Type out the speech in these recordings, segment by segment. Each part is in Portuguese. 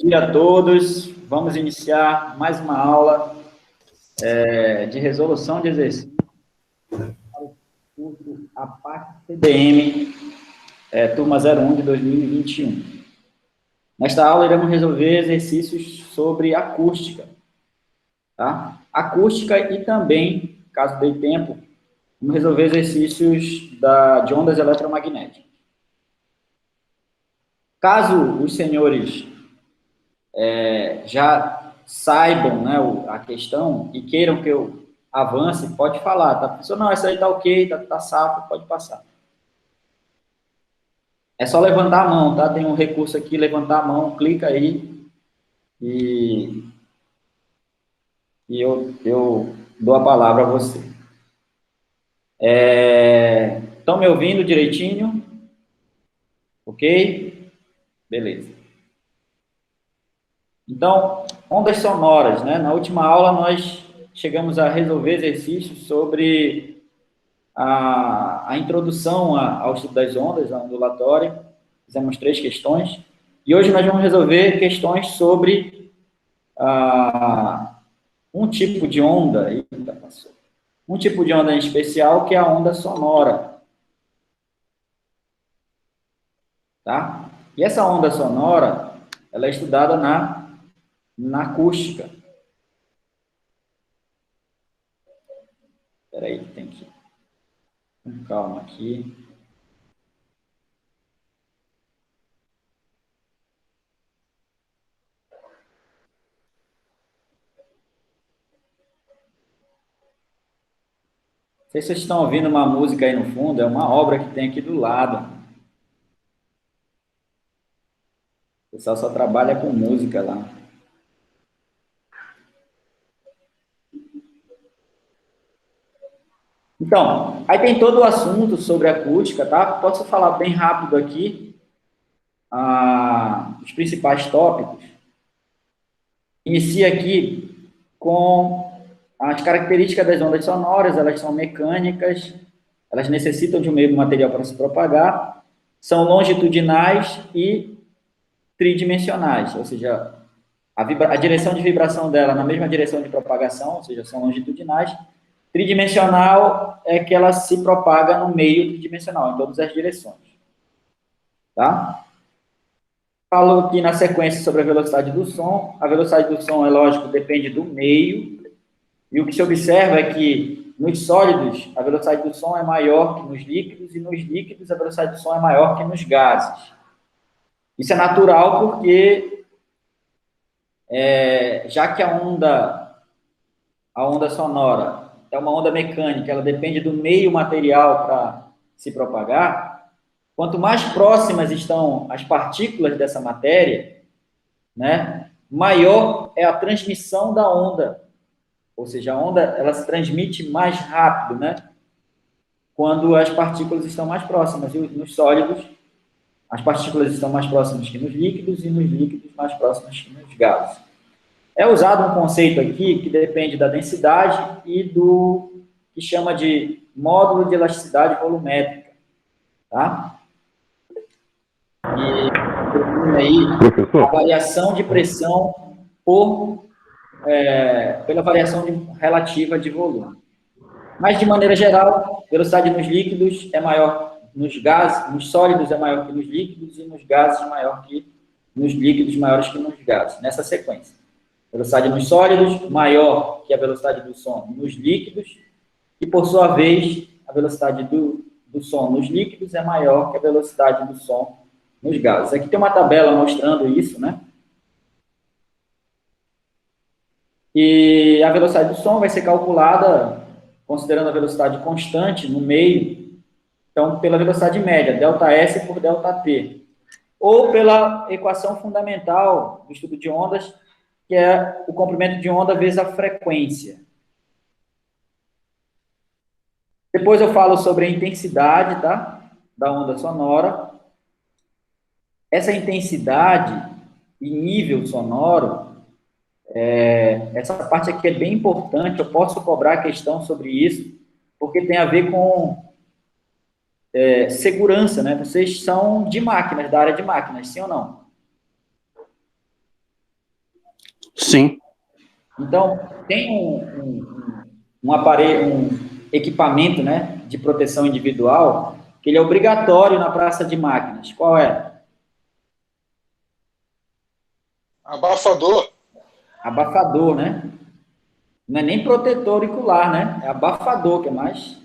dia a todos. Vamos iniciar mais uma aula de resolução de exercícios para o curso APAC CDM, turma 01 de 2021. Nesta aula, iremos resolver exercícios sobre acústica, tá? Acústica e também, caso dê tempo, vamos resolver exercícios de ondas eletromagnéticas. Caso os senhores já saibam, né, a questão e queiram que eu avance, pode falar, tá? Professor, não, essa aí tá ok, tá safo, pode passar. É só levantar a mão, tá? Tem um recurso aqui, levantar a mão, clica aí e eu dou a palavra a você. Estão me ouvindo direitinho? Ok? Beleza. Então, ondas sonoras, né? Na última aula nós chegamos a resolver exercícios sobre a introdução ao estudo das ondas, a ondulatória. Fizemos 3 questões. E hoje nós vamos resolver questões sobre um tipo de onda, um tipo de onda em especial, que é a onda sonora. Tá? E essa onda sonora, ela é estudada na acústica. Espera aí, tem que... Com calma aqui. Não sei se vocês estão ouvindo uma música aí no fundo, é uma obra que tem aqui do lado. O pessoal só trabalha com música lá. Então, aí tem todo o assunto sobre acústica, tá? Posso falar bem rápido aqui os principais tópicos. Inicia aqui com as características das ondas sonoras. Elas são mecânicas, elas necessitam de um meio material para se propagar, são longitudinais e tridimensionais, ou seja, a direção de vibração dela na mesma direção de propagação, ou seja, são longitudinais. Tridimensional é que ela se propaga no meio tridimensional, em todas as direções. Tá? Falo aqui na sequência sobre a velocidade do som. A velocidade do som, é lógico, depende do meio. E o que se observa é que nos sólidos a velocidade do som é maior que nos líquidos, e nos líquidos a velocidade do som é maior que nos gases. Isso é natural porque, já que a onda sonora é uma onda mecânica, ela depende do meio material para se propagar, quanto mais próximas estão as partículas dessa matéria, né, maior é a transmissão da onda. Ou seja, a onda ela se transmite mais rápido, né, quando as partículas estão mais próximas. E nos sólidos, as partículas estão mais próximas que nos líquidos, e nos líquidos mais próximas que nos gases. É usado um conceito aqui que depende da densidade e do que chama de módulo de elasticidade volumétrica, tá? E aí a variação de pressão pela variação relativa de volume. Mas, de maneira geral, velocidade nos líquidos é maior nos gases, nos sólidos é maior que nos líquidos, e nos gases maior que nos líquidos, maiores que nos gases, nessa sequência. Velocidade nos sólidos maior que a velocidade do som nos líquidos, e, por sua vez, a velocidade do som nos líquidos é maior que a velocidade do som nos gases. Aqui tem uma tabela mostrando isso, né? E a velocidade do som vai ser calculada considerando a velocidade constante no meio, então, pela velocidade média, ΔS por ΔT, ou pela equação fundamental do estudo de ondas, que é o comprimento de onda vezes a frequência. Depois eu falo sobre a intensidade, tá, da onda sonora. Essa intensidade e nível sonoro, essa parte aqui é bem importante, eu posso cobrar questão sobre isso, porque tem a ver com segurança, né? Vocês são de máquinas, da área de máquinas, sim ou não? Sim. Então, tem um aparelho, um equipamento, né, de proteção individual, que ele é obrigatório na praça de máquinas. Qual é? Abafador. Abafador, né? Não é nem protetor auricular, né? É abafador, que é mais...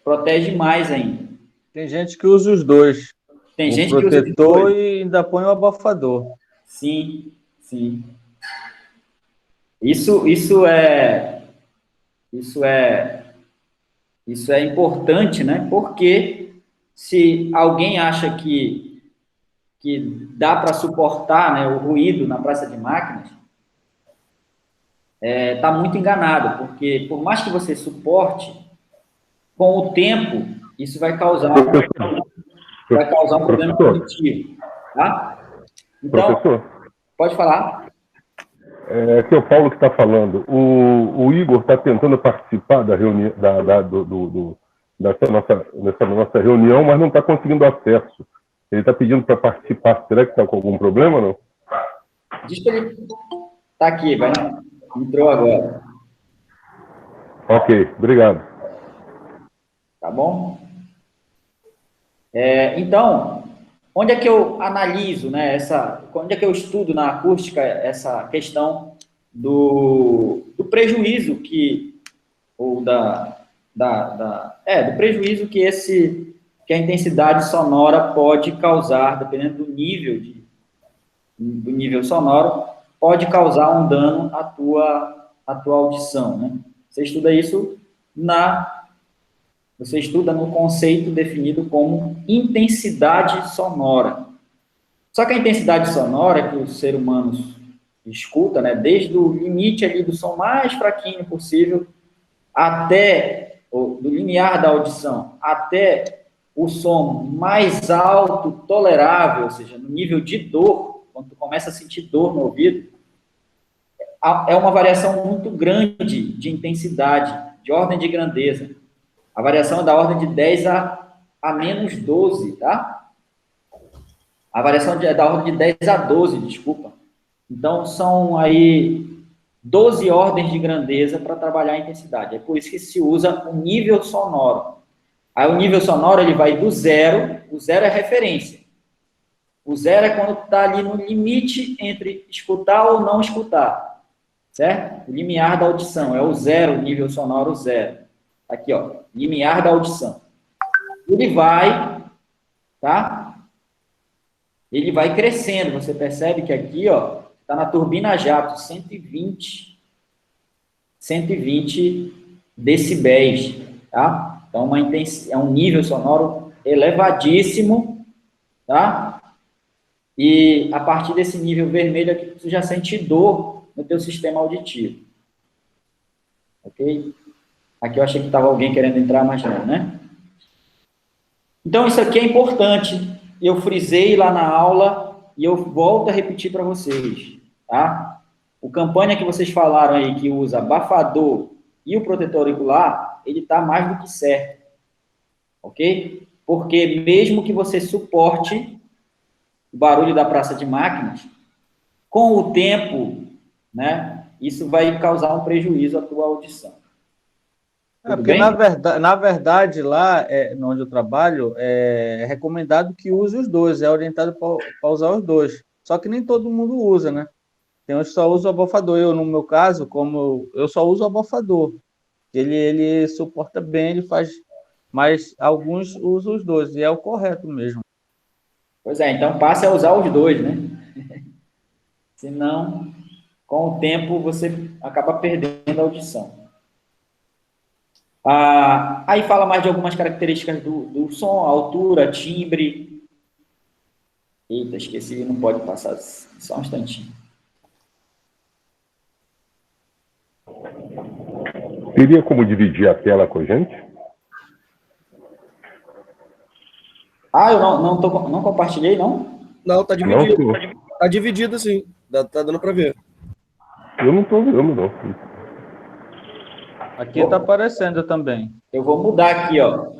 protege mais ainda. Tem gente que usa os dois. Tem O gente que usa os protetor dois. e ainda põe o abafador. Sim, sim. Isso é importante, né? Porque se alguém acha que dá para suportar, né, o ruído na praça de máquinas, está muito enganado, porque por mais que você suporte, com o tempo, isso vai causar um problema cognitivo, tá? Então, Professor, pode falar. aqui é o Paulo que está falando. O Igor está tentando participar da reunião, dessa nossa reunião, mas não está conseguindo acesso. Ele está pedindo para participar. Será que está com algum problema ou não? Diz que ele está aqui, entrou agora. Ok, obrigado. Tá bom? Então, onde é que eu analiso, né, onde é que eu estudo na acústica essa questão do prejuízo do prejuízo que a intensidade sonora pode causar, dependendo do nível sonoro, pode causar um dano à tua audição, né? Você estuda no conceito definido como intensidade sonora. Só que a intensidade sonora que o ser humano escuta, né, desde o limite ali do som mais fraquinho possível do limiar da audição, até o som mais alto tolerável, ou seja, no nível de dor, quando tu começa a sentir dor no ouvido, é uma variação muito grande de intensidade, de ordem de grandeza. A variação é da ordem de 10 a menos 12, tá? A variação é da ordem de 10 a 12, desculpa. Então, são aí 12 ordens de grandeza para trabalhar a intensidade. É por isso que se usa o nível sonoro. Aí o nível sonoro, ele vai do zero, o zero é referência. O zero é quando está ali no limite entre escutar ou não escutar, certo? O limiar da audição, é o zero, o nível sonoro zero. Aqui, ó, limiar da audição. Ele vai, tá? Ele vai crescendo, você percebe que aqui, ó, está na turbina jato, 120 decibéis, tá? Então, é um nível sonoro elevadíssimo, tá? E a partir desse nível vermelho aqui, você já sente dor no teu sistema auditivo. Ok? Aqui eu achei que estava alguém querendo entrar, mas não, né? Então, isso aqui é importante. Eu frisei lá na aula e eu volto a repetir para vocês, tá? O campanha que vocês falaram aí, que usa abafador e o protetor auricular, ele está mais do que certo, ok? Porque mesmo que você suporte o barulho da praça de máquinas, com o tempo, né, isso vai causar um prejuízo à tua audição. Tudo Porque bem? na verdade lá onde eu trabalho é recomendado que use os dois, é orientado para usar os dois. Só que nem todo mundo usa, né? Tem uns que só usam o abafador. Eu, no meu caso, como eu só uso o abafador. Ele suporta bem, ele faz, mas alguns usam os dois, e é o correto mesmo. Pois é, então passe a usar os dois, né? Senão, com o tempo, você acaba perdendo a audição. Aí fala mais de algumas características do som, altura, timbre. Eita, esqueci, não pode passar só um instantinho. Teria como dividir a tela com a gente? Eu não compartilhei, não? Não, tá dividido. Não, Tá dividido, sim. Tá dando para ver. eu não estou vendo, não. Aqui está aparecendo também. Eu vou mudar aqui, ó.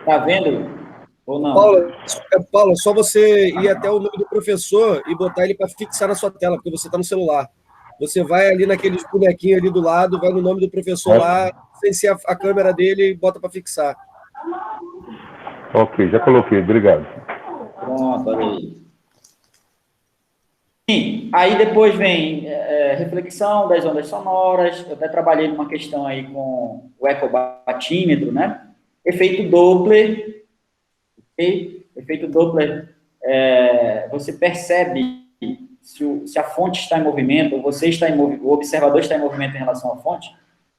Tá vendo? Ou não? Paulo, é só você ir até o nome do professor e botar ele para fixar na sua tela, porque você está no celular. Você vai ali naqueles bonequinhos ali do lado, vai no nome do professor lá, sem ser a câmera dele e bota para fixar. Ok, já coloquei, obrigado. Pronto, olha aí. Sim, aí depois vem reflexão das ondas sonoras. Eu até trabalhei numa questão aí com o ecobatímetro, né? Efeito Doppler. Okay? Efeito Doppler, você percebe se a fonte está em movimento, ou você está em movimento, o observador está em movimento em relação à fonte.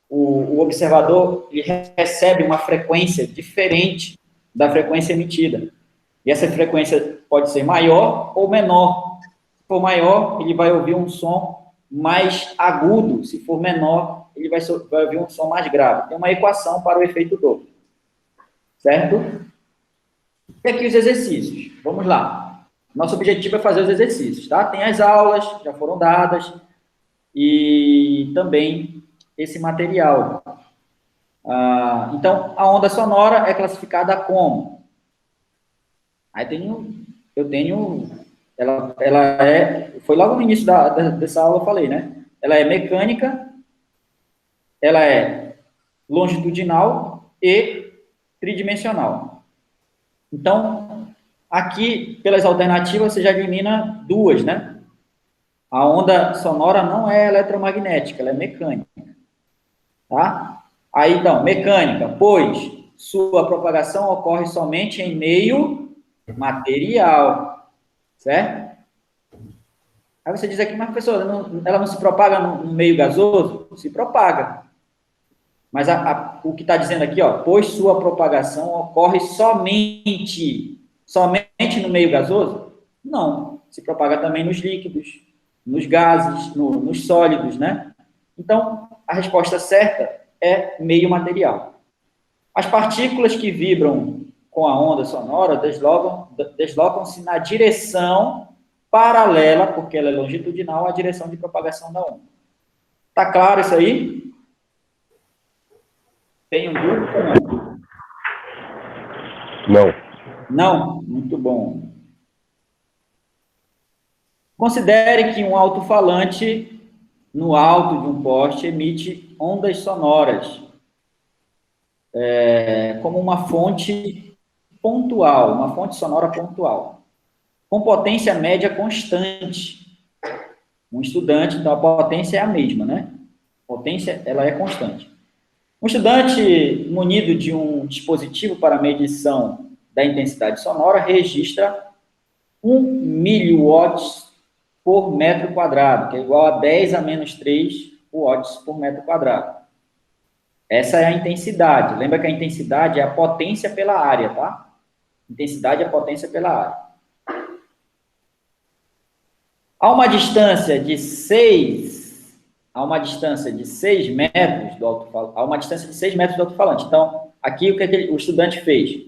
O observador ele recebe uma frequência diferente da frequência emitida. E essa frequência pode ser maior ou menor. Se for maior, ele vai ouvir um som mais agudo. Se for menor, ele vai ouvir um som mais grave. Tem uma equação para o efeito Doppler. Certo? E aqui os exercícios. Vamos lá. Nosso objetivo é fazer os exercícios, tá? Tem as aulas, já foram dadas, e também esse material. Então, a onda sonora é classificada como? Aí foi logo no início dessa aula eu falei, né? Ela é mecânica, ela é longitudinal e tridimensional. Então, aqui, pelas alternativas, você já elimina duas, né? A onda sonora não é eletromagnética, ela é mecânica. Tá? Aí, então, mecânica, pois sua propagação ocorre somente em meio material, certo? Aí você diz aqui, mas professor, ela não se propaga no meio gasoso? Se propaga. Mas o que está dizendo aqui, ó, pois sua propagação ocorre somente no meio gasoso? Não, se propaga também nos líquidos, nos gases, nos sólidos, né? Então, a resposta certa é meio material. As partículas que vibram com a onda sonora deslocam-se na direção paralela, porque ela é longitudinal, à direção de propagação da onda. Tá claro isso aí? Tem dúvida ou não? Não. Não? Muito bom. Considere que um alto-falante no alto de um poste emite ondas sonoras como uma fonte pontual, uma fonte sonora pontual, com potência média constante. Um estudante, então a potência é a mesma, né? Potência, ela é constante. Um estudante munido de um dispositivo para medição da intensidade sonora registra 1 miliwatts por metro quadrado, que é igual a 10 a menos 3 watts por metro quadrado. Essa é a intensidade. Lembra que a intensidade é a potência pela área, tá? Intensidade é a potência pela área. A uma distância de 6 metros do alto-falante. Então, aqui o que o estudante fez?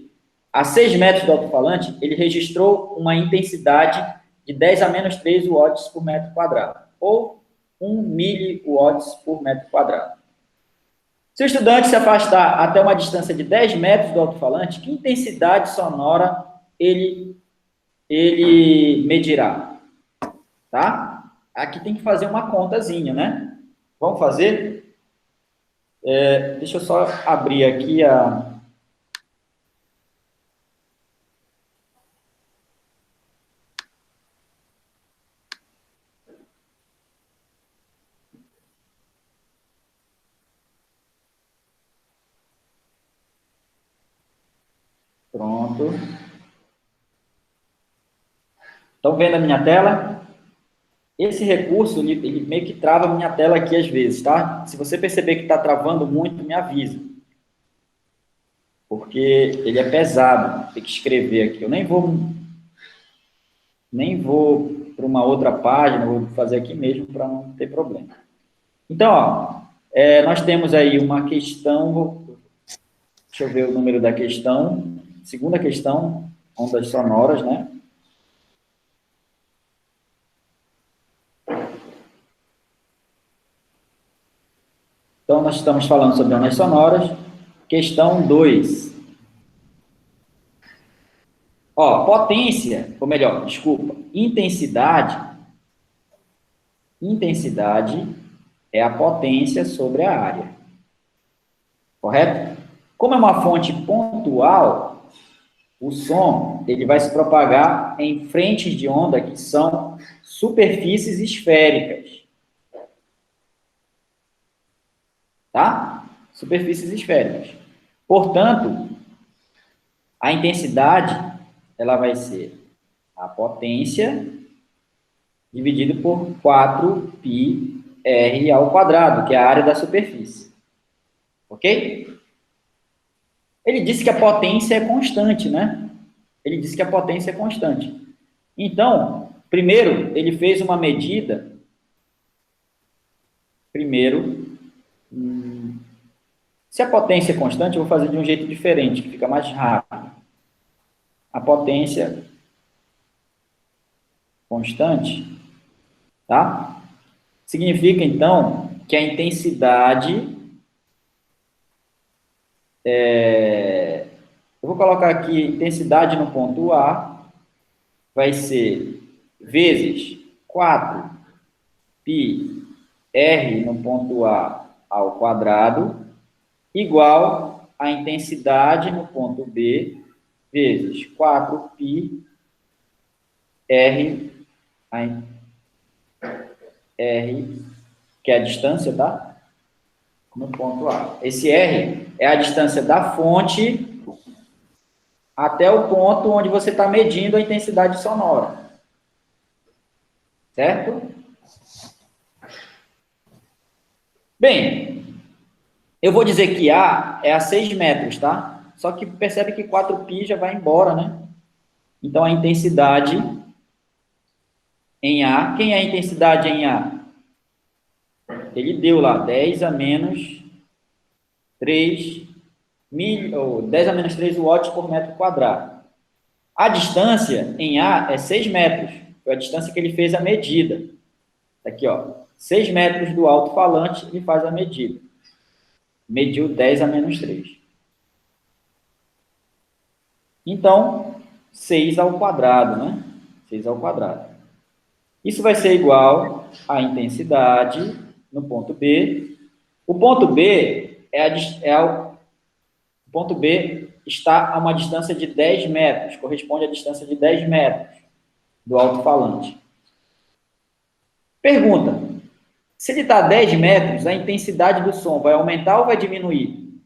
A 6 metros do alto-falante, ele registrou uma intensidade de 10 a menos 3 watts por metro quadrado, ou 1 miliwatts por metro quadrado. Se o estudante se afastar até uma distância de 10 metros do alto-falante, que intensidade sonora ele medirá? Tá? Aqui tem que fazer uma contazinha, né? Vamos fazer? Deixa eu só abrir aqui a... Pronto. Estão vendo a minha tela? Esse recurso, ele meio que trava a minha tela aqui às vezes, tá? Se você perceber que está travando muito, me avisa. Porque ele é pesado, tem que escrever aqui. Eu nem vou para uma outra página, vou fazer aqui mesmo para não ter problema. Então, ó, nós temos aí uma questão, deixa eu ver o número da questão, segunda questão, ondas sonoras, né? Então, nós estamos falando sobre ondas sonoras. Questão 2. Ó, potência, ou melhor, desculpa, intensidade é a potência sobre a área. Correto? Como é uma fonte pontual, o som ele vai se propagar em frentes de onda que são superfícies esféricas. Tá? Superfícies esféricas. Portanto, a intensidade ela vai ser a potência dividido por 4πr ao quadrado, que é a área da superfície. Ok? Ele disse que a potência é constante, né? Ele disse que a potência é constante. Então, primeiro, ele fez uma medida. Primeiro, se a potência é constante, eu vou fazer de um jeito diferente, que fica mais rápido. A potência constante, tá? Significa, então, que a intensidade eu vou colocar aqui intensidade no ponto A, vai ser vezes 4πr no ponto A ao quadrado, igual a intensidade no ponto B, vezes 4πr, R, que é a distância, tá? No ponto A. Esse R é a distância da fonte até o ponto onde você está medindo a intensidade sonora. Certo? Bem, eu vou dizer que A é a 6 metros, tá? Só que percebe que 4π já vai embora, né? Então, a intensidade em A, quem é a intensidade em A? Ele deu lá 10 a menos 3 ou 10 a menos 3 watts por metro quadrado. A distância em A é 6 metros. Foi a distância que ele fez a medida. Aqui, ó. 6 metros do alto-falante, ele faz a medida. Mediu 10 a menos 3. Então, 6 ao quadrado, né? 6 ao quadrado. Isso vai ser igual à intensidade no ponto B. O ponto B o ponto B está a uma distância de 10 metros, corresponde à distância de 10 metros do alto-falante. Pergunta, se ele está a 10 metros, a intensidade do som vai aumentar ou vai diminuir?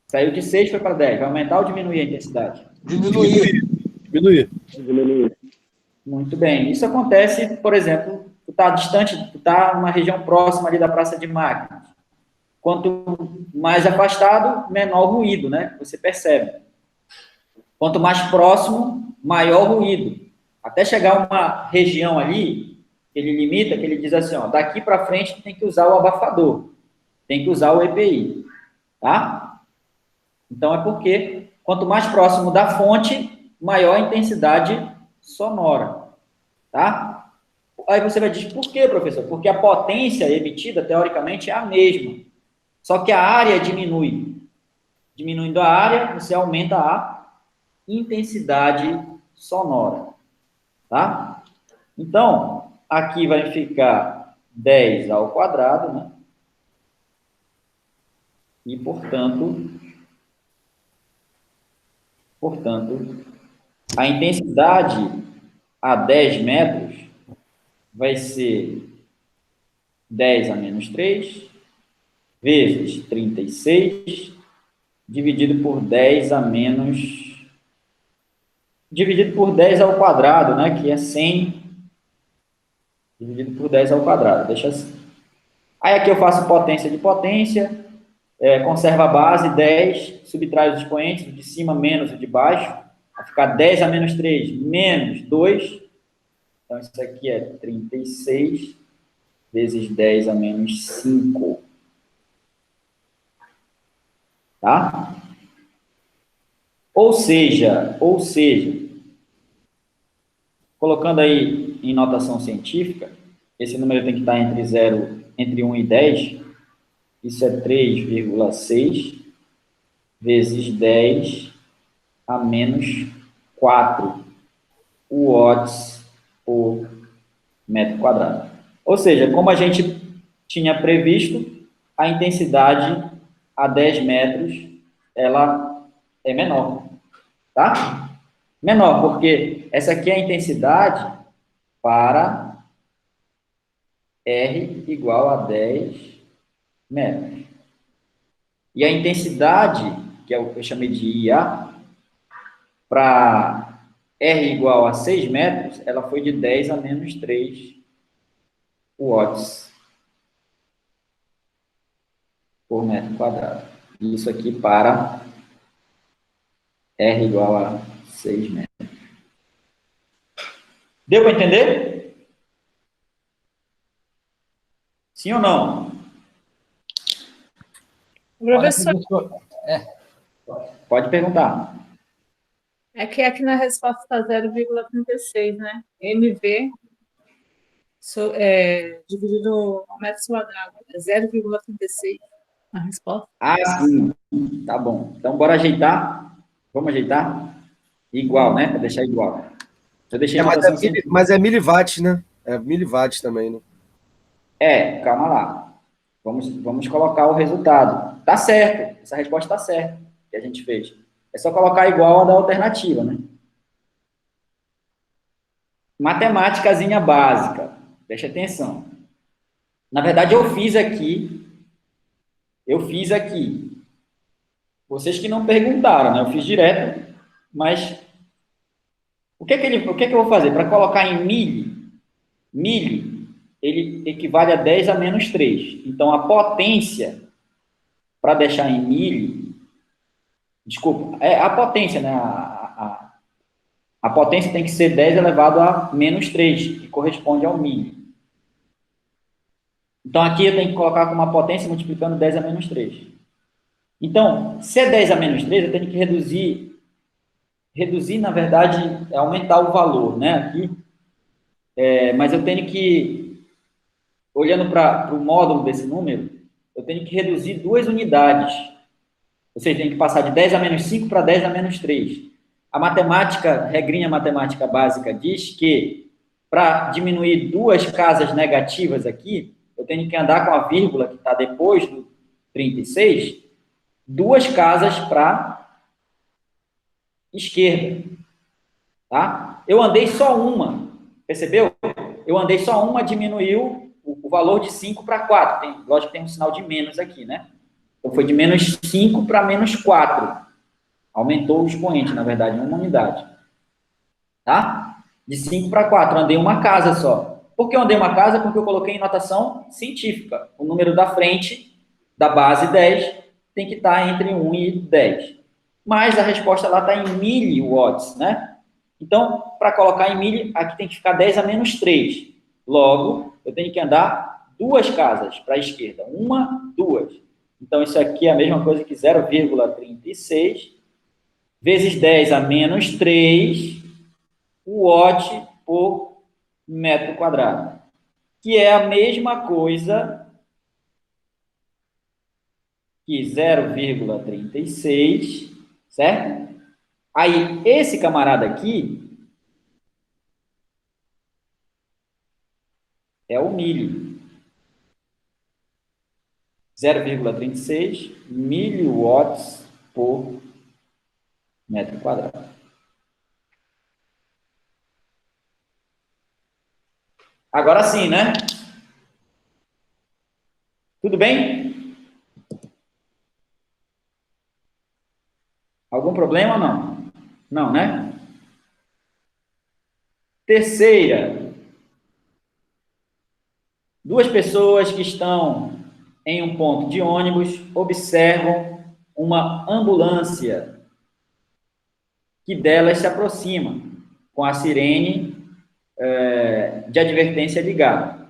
Saiu de 6, foi para 10, vai aumentar ou diminuir a intensidade? Diminuir. Muito bem, isso acontece, por exemplo, tu está distante, tu está numa região próxima ali da praça de máquinas. Quanto mais afastado, menor ruído, né? Você percebe. Quanto mais próximo, maior ruído. Até chegar a uma região ali, que ele limita, que ele diz assim, ó, daqui para frente tem que usar o abafador, tem que usar o EPI, tá? Então é porque quanto mais próximo da fonte, maior a intensidade sonora, tá? Aí você vai dizer, por quê, professor? Porque a potência emitida, teoricamente, é a mesma. Só que a área diminui. Diminuindo a área, você aumenta a intensidade sonora. Tá? Então, aqui vai ficar 10 ao quadrado, né? E, portanto, a intensidade a 10 metros vai ser 10 a menos 3 vezes 36, dividido por 10 a menos... dividido por 10 ao quadrado, né? Que é 100, dividido por 10 ao quadrado. Deixa assim. Aí aqui eu faço potência de potência, conserva a base, 10, subtrai os expoentes, o de cima menos o de baixo, vai ficar 10 a menos 3 menos 2. Então, isso aqui é 36 vezes 10 a menos 5. Tá? Ou seja, colocando aí em notação científica, esse número tem que estar entre 1 e 10, isso é 3,6 vezes 10 a menos 4 watts por metro quadrado. Ou seja, como a gente tinha previsto, a intensidade a 10 metros, ela é menor, tá? Menor, porque essa aqui é a intensidade para R igual a 10 metros. E a intensidade, que é o que eu chamei de IA, para R igual a 6 metros, ela foi de 10 a menos 3 watts por metro quadrado. Isso aqui para R igual a 6 metros. Deu para entender? Sim ou não? Professor, Pode perguntar. é que aqui na resposta está 0,36, né? MV dividido ao metro quadrado. É 0,36 a resposta. Ah, sim. Tá bom. Então, bora ajeitar? Vamos ajeitar? Igual, né? Para deixar igual. Eu deixei notação sempre. Mas é miliwatts, né? É miliwatts também, né? Calma lá. Vamos colocar o resultado. Tá certo. Essa resposta tá certa que a gente fez. É só colocar igual a da alternativa, né? Matemáticazinha básica. Preste atenção. Na verdade, eu fiz aqui. Vocês que não perguntaram, né? Eu fiz direto, mas o que que eu vou fazer? Para colocar em milli, ele equivale a 10 a menos 3. Então, a potência, para deixar em milli, desculpa, a potência, né? A potência tem que ser 10 elevado a menos 3, que corresponde ao milli. Então, aqui eu tenho que colocar como uma potência multiplicando 10 a menos 3. Então, se é 10 a menos 3, eu tenho que reduzir, na verdade, é aumentar o valor, né, aqui. Mas eu tenho que, olhando para o módulo desse número, eu tenho que reduzir 2 unidades. Ou seja, tenho que passar de 10 a menos 5 para 10 a menos 3. A matemática, regrinha matemática básica, diz que para diminuir 2 casas negativas aqui, eu tenho que andar com a vírgula que está depois do 36, 2 casas para esquerda, tá? Eu andei só uma, percebeu? Eu andei só uma, diminuiu o valor de 5 para 4. Lógico que tem um sinal de menos aqui, né? Então, foi de menos 5 para menos 4. Aumentou o expoente, na verdade, em uma unidade. Tá? De 5 para 4, andei uma casa só. Por que eu andei uma casa? Porque eu coloquei em notação científica. O número da frente, da base 10, tem que estar entre 1 e 10. Mas a resposta lá está em miliwatts, né? Então, para colocar em milli, aqui tem que ficar 10 a menos 3. Logo, eu tenho que andar 2 casas para a esquerda. 1, 2. Então, isso aqui é a mesma coisa que 0,36 vezes 10 a menos 3 watt por metro quadrado. Que é a mesma coisa que 0,36, certo? Aí, esse camarada aqui é o milli. 0,36 miliwatts por metro quadrado. Agora sim, né? Tudo bem? Algum problema ou não? Não, né? Terceira. 2 pessoas que estão em um ponto de ônibus observam uma ambulância que delas se aproxima com a sirene de advertência ligada.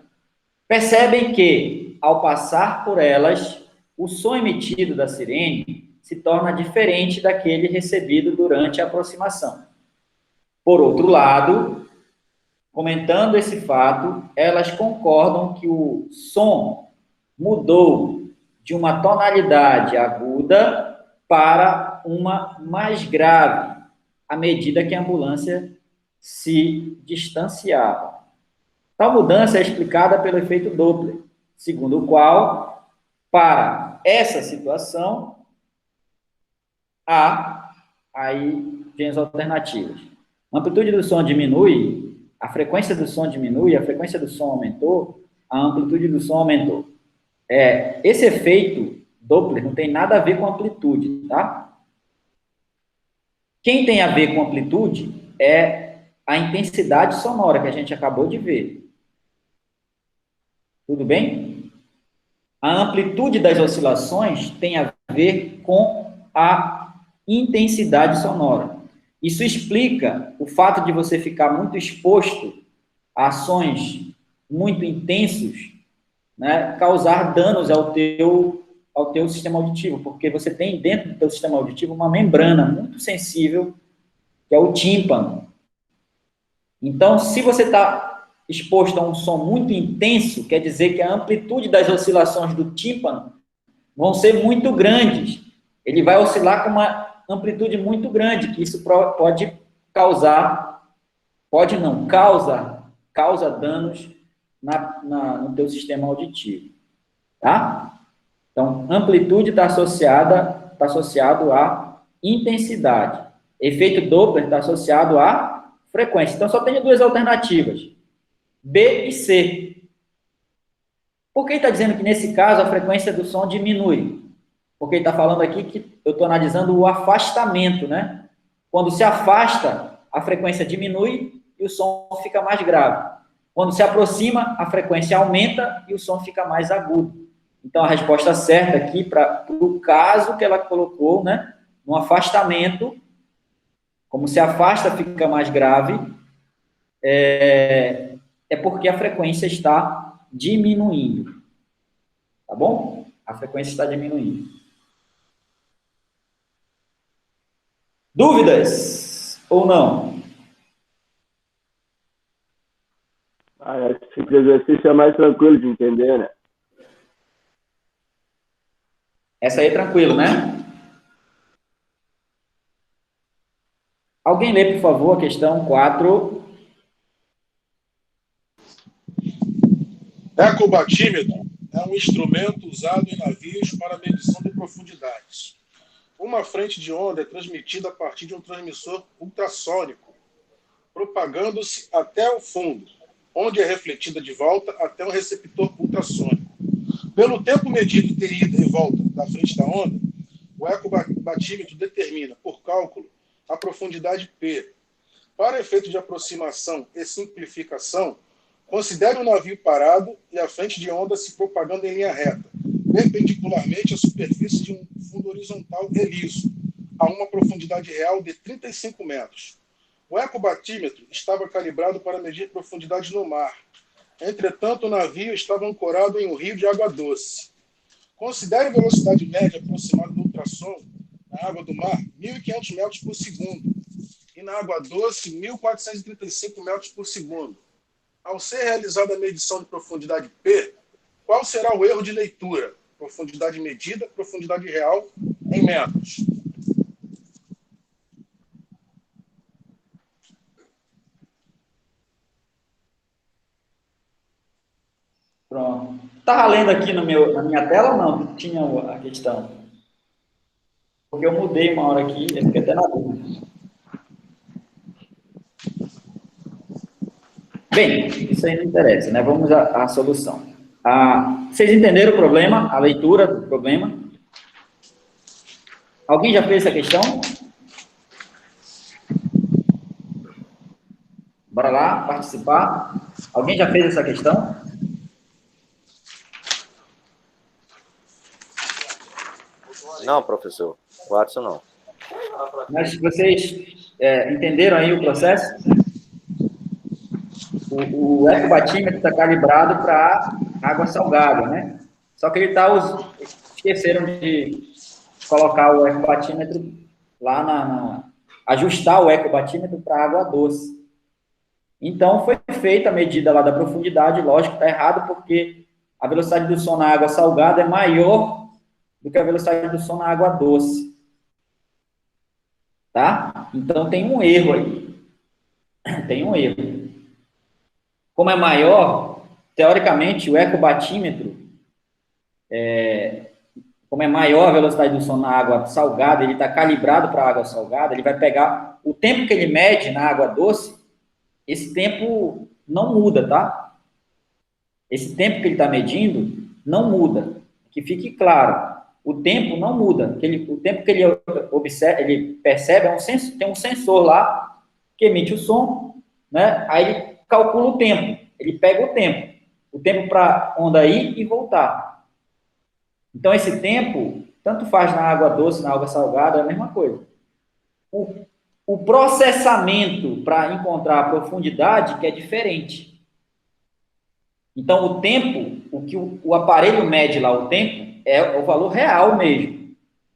Percebem que, ao passar por elas, o som emitido da sirene se torna diferente daquele recebido durante a aproximação. Por outro lado, comentando esse fato, elas concordam que o som mudou de uma tonalidade aguda para uma mais grave, à medida que a ambulância se distanciava. Tal mudança é explicada pelo efeito Doppler, segundo o qual, para essa situação, aí vem as alternativas. A amplitude do som diminui, a frequência do som diminui, a frequência do som aumentou, a amplitude do som aumentou. Esse efeito Doppler não tem nada a ver com amplitude, tá? Quem tem a ver com amplitude é a intensidade sonora que a gente acabou de ver. Tudo bem? A amplitude das oscilações tem a ver com a intensidade sonora. Isso explica o fato de você ficar muito exposto a sons muito intensos, né, causar danos ao teu sistema auditivo, porque você tem dentro do teu sistema auditivo uma membrana muito sensível, que é o tímpano. Então, se você está exposto a um som muito intenso, quer dizer que a amplitude das oscilações do tímpano vão ser muito grandes. Ele vai oscilar com uma amplitude muito grande, que isso pode causar, causa danos no teu sistema auditivo, tá? Então, amplitude está associado à intensidade. Efeito Doppler está associado à frequência. Então, só tem duas alternativas, B e C. Por que está dizendo que, nesse caso, a frequência do som diminui? Porque ele está falando aqui que eu estou analisando o afastamento, né? Quando se afasta, a frequência diminui e o som fica mais grave. Quando se aproxima, a frequência aumenta e o som fica mais agudo. Então, a resposta certa aqui, para o caso que ela colocou, né? No afastamento, como se afasta, fica mais grave, é porque a frequência está diminuindo. Tá bom? A frequência está diminuindo. Dúvidas ou não? Esse exercício é mais tranquilo de entender, né? Essa aí é tranquilo, né? Alguém lê, por favor, a questão 4. Ecobatímetro é um instrumento usado em navios para medição de profundidades. Uma frente de onda é transmitida a partir de um transmissor ultrassônico, propagando-se até o fundo, onde é refletida de volta até um receptor ultrassônico. Pelo tempo medido de ida e volta da frente da onda, o ecobatímetro determina, por cálculo, a profundidade P. Para efeito de aproximação e simplificação, considere o navio parado e a frente de onda se propagando em linha reta, perpendicularmente à superfície de um fundo horizontal e liso, a uma profundidade real de 35 metros. O ecobatímetro estava calibrado para medir profundidade no mar. Entretanto, o navio estava ancorado em um rio de água doce. Considere a velocidade média aproximada do ultrassom na água do mar, 1.500 metros por segundo, e na água doce, 1.435 metros por segundo. Ao ser realizada a medição de profundidade P, qual será o erro de leitura? Profundidade medida, profundidade real em metros. Pronto. Estava lendo aqui na minha tela ou não? Tinha a questão. Porque eu mudei uma hora aqui, eu fiquei até na dúvida. Bem, isso aí não interessa, né? Vamos à solução. Vocês entenderam o problema, a leitura do problema? Alguém já fez essa questão? Bora lá, participar. Alguém já fez essa questão? Não, professor. O Watson não. Mas vocês entenderam aí o processo? O ecobatímetro está calibrado para água salgada, né? Só que esqueceram de colocar o ecobatímetro lá ajustar o ecobatímetro para água doce. Então, foi feita a medida lá da profundidade, lógico que está errado, porque a velocidade do som na água salgada é maior do que a velocidade do som na água doce. tá? Então, tem um erro aí. Tem um erro. Como é maior, teoricamente, o ecobatímetro, como é maior a velocidade do som na água salgada, ele está calibrado para a água salgada, ele vai pegar o tempo que ele mede na água doce, esse tempo não muda, tá? Esse tempo que ele está medindo não muda. Que fique claro, o tempo não muda. O tempo que ele observa, ele percebe, tem um sensor lá que emite o som, né? Aí ele calcula o tempo, ele pega o tempo para a onda ir e voltar. Então, esse tempo, tanto faz na água doce, na água salgada, é a mesma coisa. O processamento para encontrar a profundidade que é diferente. Então, o tempo, o que o aparelho mede lá, o tempo, é o valor real mesmo,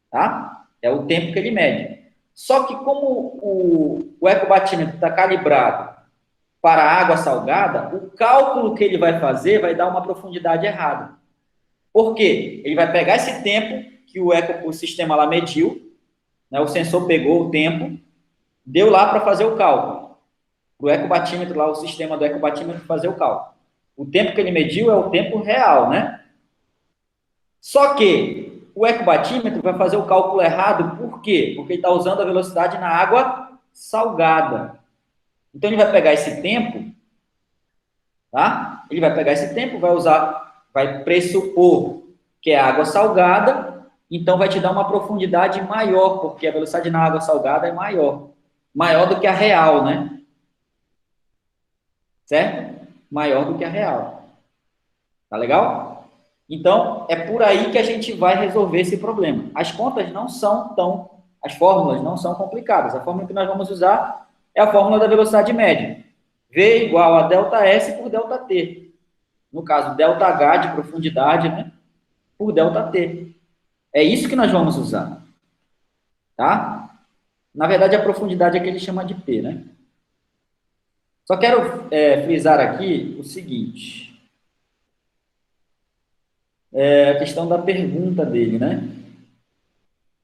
tá? É o tempo que ele mede. Só que como o ecobatímetro está calibrado para a água salgada, o cálculo que ele vai fazer vai dar uma profundidade errada. Por quê? Ele vai pegar esse tempo que o sistema lá mediu, né, o sensor pegou o tempo, deu lá para fazer o cálculo. O ecobatímetro lá, o sistema do ecobatímetro fazer o cálculo. O tempo que ele mediu é o tempo real, né? Só que o ecobatímetro vai fazer o cálculo errado, por quê? Porque ele está usando a velocidade na água salgada. Então, ele vai pegar esse tempo, tá? Ele vai pegar esse tempo, vai pressupor que é água salgada, então vai te dar uma profundidade maior, porque a velocidade na água salgada é maior. Maior do que a real, né? Certo? Maior do que a real. Tá legal? Então, é por aí que a gente vai resolver esse problema. As contas não são as fórmulas não são complicadas. A fórmula que nós vamos usar é a fórmula da velocidade média. V igual a ΔS por ΔT. No caso, ΔH de profundidade, né? Por ΔT. É isso que nós vamos usar. Tá? Na verdade, a profundidade é que ele chama de P, né? Só quero frisar aqui o seguinte. A questão da pergunta dele, né?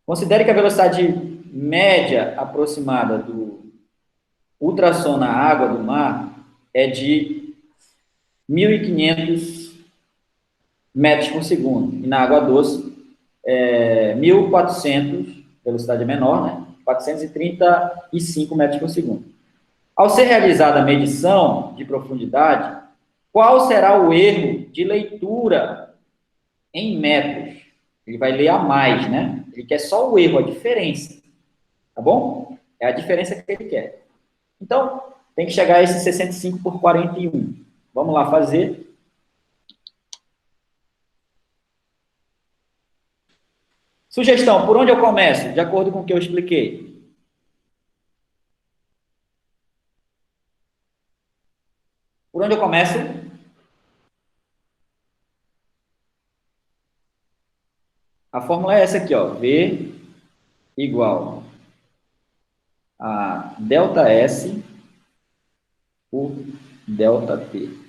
Considere que a velocidade média aproximada do ultrassom na água do mar é de 1.500 metros por segundo. E na água doce, 1.400, velocidade menor, né? 435 metros por segundo. Ao ser realizada a medição de profundidade, qual será o erro de leitura em metros? Ele vai ler a mais, né? Ele quer só o erro, a diferença. Tá bom? É a diferença que ele quer. Então, tem que chegar a esse 65 por 41. Vamos lá fazer. Sugestão, por onde eu começo? De acordo com o que eu expliquei. Por onde eu começo? A fórmula é essa aqui, ó. V igual a ΔS por ΔT.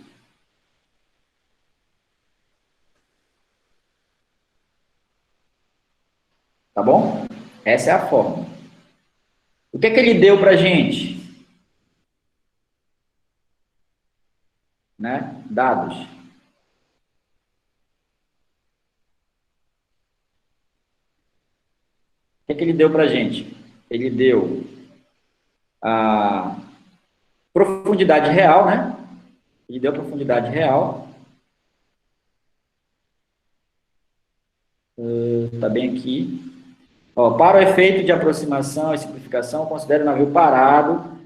Tá bom? Essa é a fórmula. O que é que ele deu para a gente? Né? Dados. O que é que ele deu para a gente? Ele deu a profundidade real, né? Ele deu a profundidade real. Tá bem aqui. Ó, para o efeito de aproximação e simplificação, considere o navio parado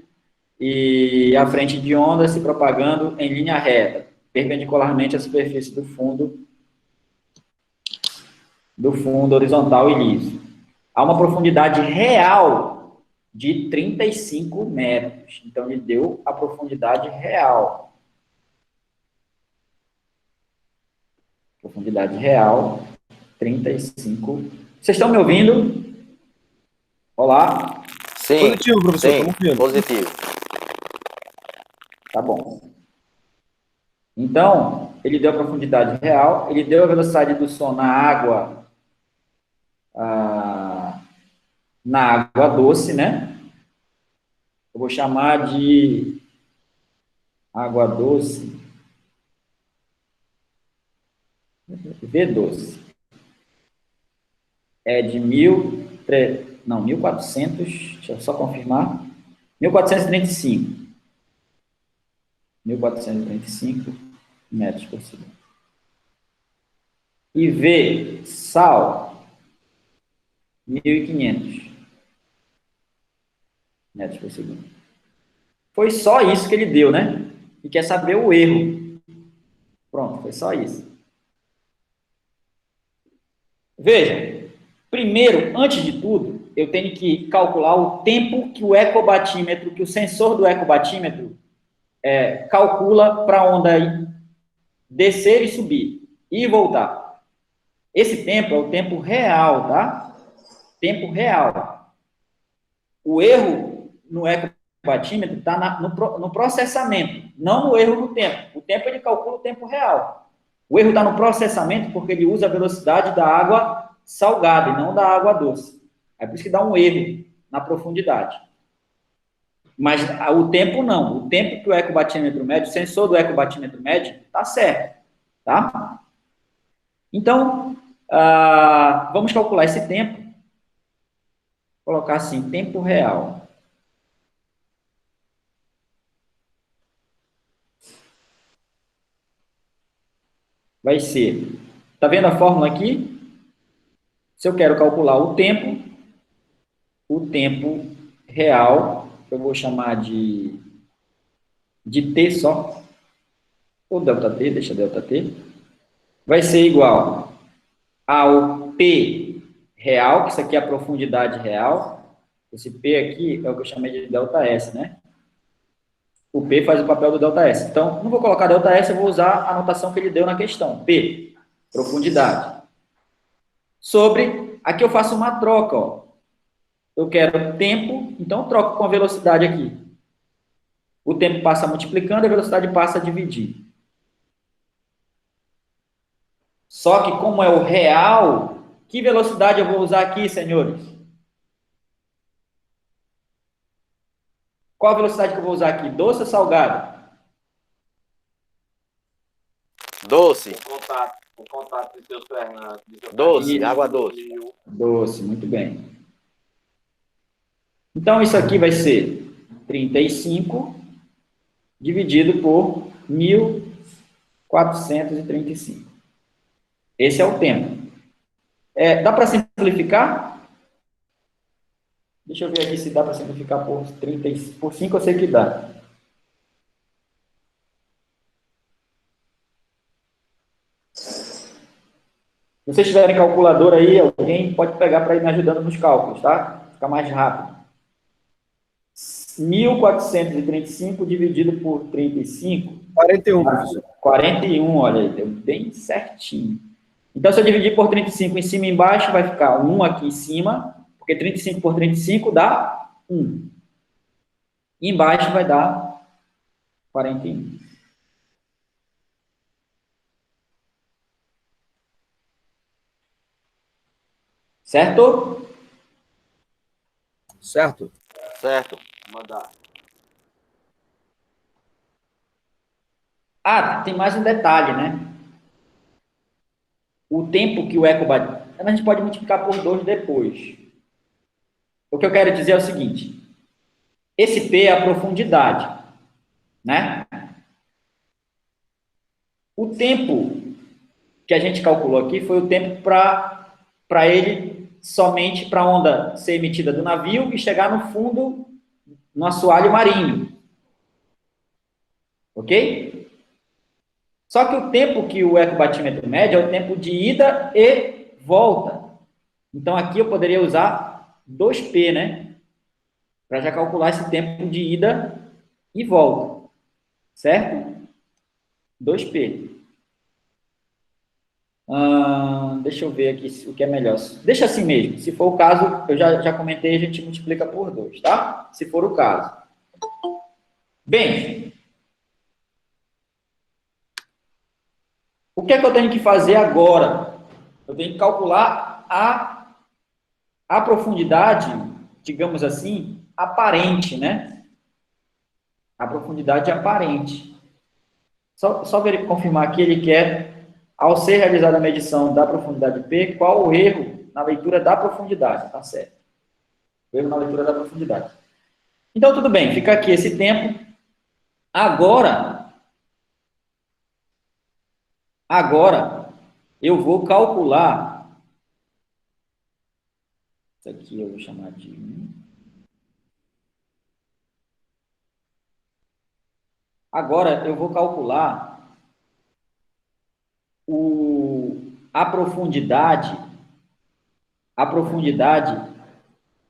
e a frente de onda se propagando em linha reta, perpendicularmente à superfície do fundo horizontal e liso. Há uma profundidade real de 35 metros. Então, ele deu a profundidade real. Profundidade real, 35. Vocês estão me ouvindo? Olá? Sim, Positivo, professor. sim, Estamos vendo. positivo. Tá bom. Então, ele deu a profundidade real, ele deu a velocidade do som na água na água doce, né? Eu vou chamar de água doce V doce. É de 1.400, deixa eu só confirmar, 1.435. 1.435 metros por segundo. E V, sal, 1.500 metros por segundo. Foi só isso que ele deu, né? E quer saber o erro. Pronto, foi só isso. Veja, primeiro, antes de tudo, eu tenho que calcular o tempo que o ecobatímetro, que o sensor do ecobatímetro calcula para a onda descer e subir, e voltar. Esse tempo é o tempo real, tá? Tempo real. O erro no ecobatímetro está no processamento, não no erro no tempo. O tempo ele calcula o tempo real. O erro está no processamento porque ele usa a velocidade da água salgada e não da água doce. É por isso que dá um erro na profundidade. Mas o tempo não. O tempo que o ecobatímetro mede, o sensor do ecobatímetro mede, está certo. Tá? Então, vamos calcular esse tempo. Vou colocar assim, tempo real. Vai ser, tá vendo a fórmula aqui? Se eu quero calcular o tempo real, eu vou chamar de T só, ou ΔT, deixa ΔT, vai ser igual ao P real, que isso aqui é a profundidade real, esse P aqui é o que eu chamei de ΔS, né? O P faz o papel do ΔS. Então, não vou colocar ΔS, eu vou usar a anotação que ele deu na questão. P, profundidade. Sobre, aqui eu faço uma troca, ó. Eu quero tempo, então eu troco com a velocidade aqui. O tempo passa multiplicando, a velocidade passa a dividir. Só que como é o real, que velocidade eu vou usar aqui, senhores? Qual a velocidade que eu vou usar aqui? Doce ou salgada? Doce. O contato de seus Fernandes. Doce, água doce. Doce, muito bem. Então, isso aqui vai ser 35 dividido por 1.435. Esse é o tempo. Dá para simplificar? Deixa eu ver aqui se dá para simplificar por 5, eu sei que dá. Se vocês tiverem calculadora aí, alguém pode pegar para ir me ajudando nos cálculos, tá? Fica mais rápido. 1.435 dividido por 35. 41. 41, olha aí, deu bem certinho. Então, se eu dividir por 35 em cima e embaixo, vai ficar 1 aqui em cima, porque 35 por 35 dá 1. E embaixo vai dar 41. Certo? Certo? Certo. Mandar. Tem mais um detalhe, né? O tempo que o ecobatímetro... A gente pode multiplicar por 2 depois. O que eu quero dizer é o seguinte. Esse P é a profundidade, né? O tempo que a gente calculou aqui foi o tempo para ele somente para a onda ser emitida do navio e chegar no fundo, no assoalho marinho. Ok? Só que o tempo que o ecobatímetro mede é o tempo de ida e volta. Então, aqui eu poderia usar 2P, né? Para já calcular esse tempo de ida e volta. Certo? 2P. Deixa eu ver aqui o que é melhor. Deixa assim mesmo. Se for o caso, eu já comentei, a gente multiplica por 2, tá? Se for o caso. Bem, o que é que eu tenho que fazer agora? Eu tenho que calcular a profundidade digamos assim, aparente, né? A profundidade aparente. Só confirmar aqui, ele quer, ao ser realizada a medição da profundidade P, qual o erro na leitura da profundidade, tá certo? O erro na leitura da profundidade. Então, tudo bem, fica aqui esse tempo. Agora, eu vou calcular, isso aqui eu vou chamar de 1. Agora, eu vou calcular a profundidade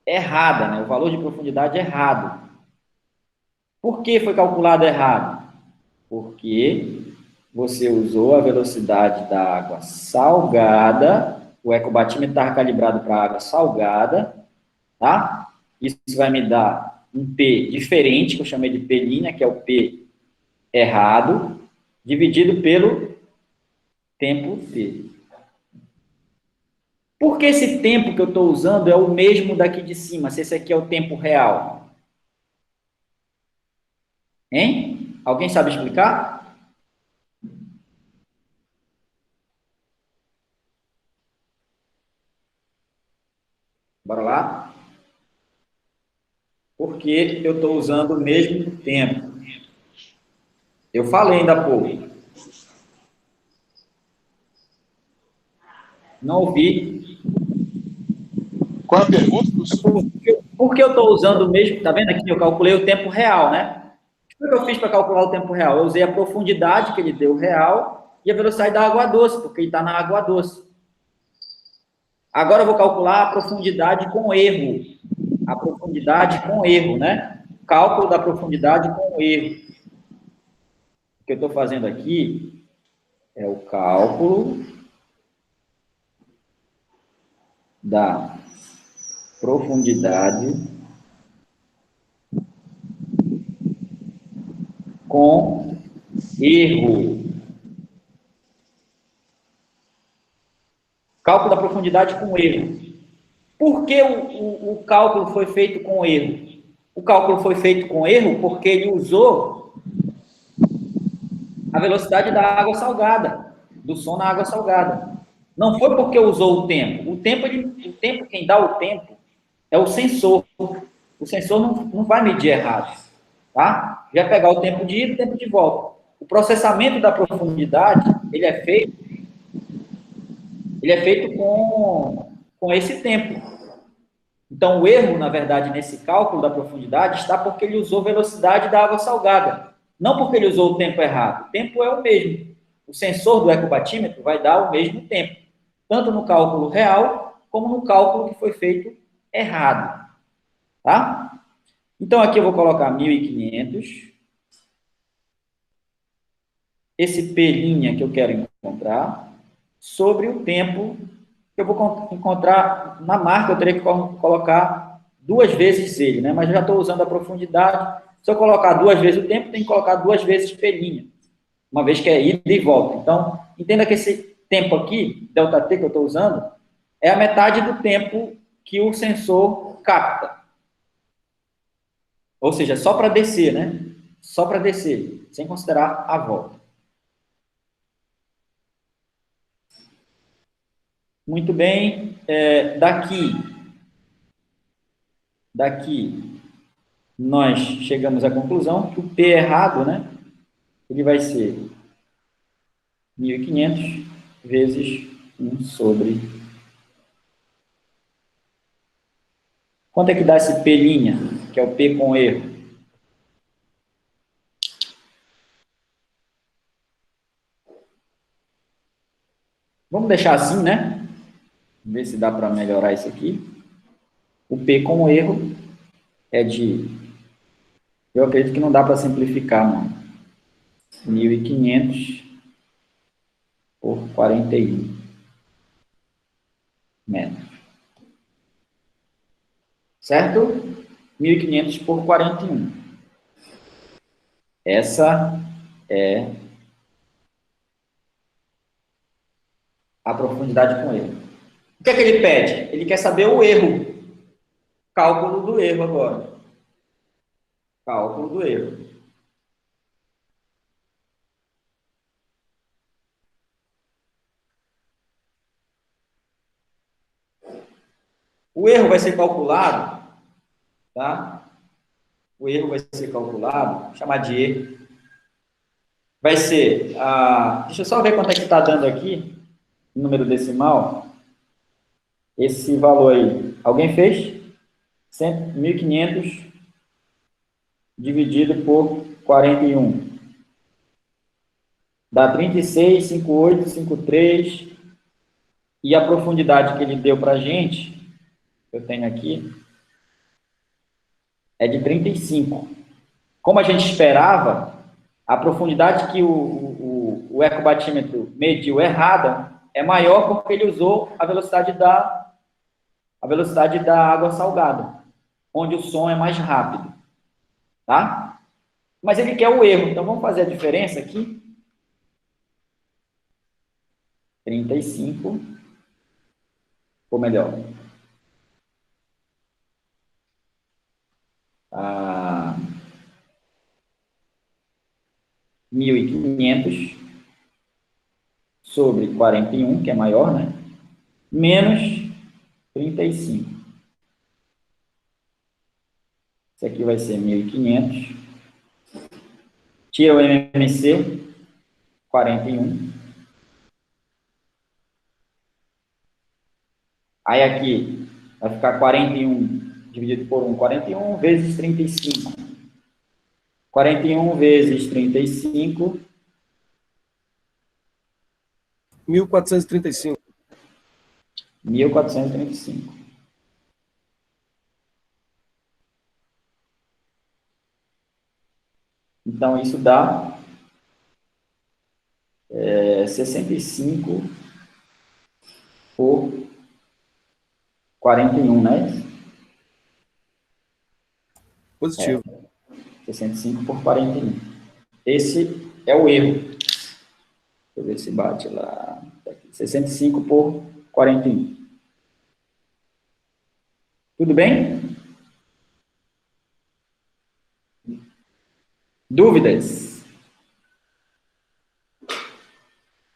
errada, né? O valor de profundidade errado. Por que foi calculado errado? Porque você usou a velocidade da água salgada, o ecobatímetro estava calibrado para água salgada, tá? Isso vai me dar um P diferente, que eu chamei de P', que é o P errado, dividido pelo tempo T. Por que esse tempo que eu estou usando é o mesmo daqui de cima, se esse aqui é o tempo real? Hein? Alguém sabe explicar? Bora lá? Porque eu estou usando o mesmo tempo. Eu falei ainda há pouco. Não ouvi. Qual é a pergunta, professor? Por que eu estou usando o mesmo? Tá vendo aqui? Eu calculei o tempo real, né? O que eu fiz para calcular o tempo real? Eu usei a profundidade que ele deu real e a velocidade da água doce, porque ele está na água doce. Agora eu vou calcular a profundidade com erro. A profundidade com erro, né? Cálculo da profundidade com erro. O que eu estou fazendo aqui é o cálculo da profundidade com erro. Cálculo da profundidade com erro. Por que o cálculo foi feito com erro? O cálculo foi feito com erro porque ele usou a velocidade da água salgada, do som na água salgada. Não foi porque usou o tempo. O tempo, quem dá o tempo é o sensor. O sensor não vai medir errado, tá? Já pegar o tempo de ida e o tempo de volta. O processamento da profundidade, ele é feito com esse tempo. Então, o erro, na verdade, nesse cálculo da profundidade está porque ele usou velocidade da água salgada, não porque ele usou o tempo errado. O tempo é o mesmo. O sensor do ecobatímetro vai dar o mesmo tempo, tanto no cálculo real, como no cálculo que foi feito errado. Tá? Então, aqui eu vou colocar 1.500. Esse P' que eu quero encontrar, sobre o tempo que eu vou encontrar na marca, eu teria que colocar 2 vezes ele, né? Mas eu já estou usando a profundidade. Se eu colocar 2 vezes o tempo, tem que colocar 2 vezes P', uma vez que é ida e volta. Então, entenda que esse tempo aqui, ΔT que eu estou usando, é a metade do tempo que o sensor capta. Ou seja, só para descer, né? Só para descer, sem considerar a volta. Muito bem. Daqui, nós chegamos à conclusão que o P errado, né? Ele vai ser 1.500 vezes 1 sobre... Quanto é que dá esse P', que é o P com erro? Vamos deixar assim, né? Ver se dá para melhorar isso aqui. O P com erro é de... Eu acredito que não dá para simplificar, não. 1.500 por 41 metros. Certo? 1.500 por 41. Essa é a profundidade com erro. O que é que ele pede? Ele quer saber o erro. Cálculo do erro agora. Cálculo do erro. O erro vai ser calculado, tá? O erro vai ser calculado, vou chamar de erro. Vai ser, deixa eu só ver quanto é que está dando aqui, número decimal. Esse valor aí, alguém fez? 1.500 dividido por 41. Dá 36,58,53. E a profundidade que ele deu para a gente, eu tenho aqui, é de 35. Como a gente esperava, a profundidade que o ecobatímetro mediu errada é maior porque ele usou a velocidade da água salgada, onde o som é mais rápido, tá? Mas ele quer o erro, então vamos fazer a diferença aqui. 35, ou melhor, 1.500 sobre 41, que é maior, né? Menos 35. Isso aqui vai ser 1.500. Tira o MMC, 41. Aí aqui vai ficar 41 dividido por 1, 41 vezes 35. 41 vezes 35. 1.435. 1.435. Então, isso dá 65 por 41, né? Positivo. 65 por 41. Esse é o erro. Deixa eu ver se bate lá. 65 por 41. Tudo bem? Dúvidas?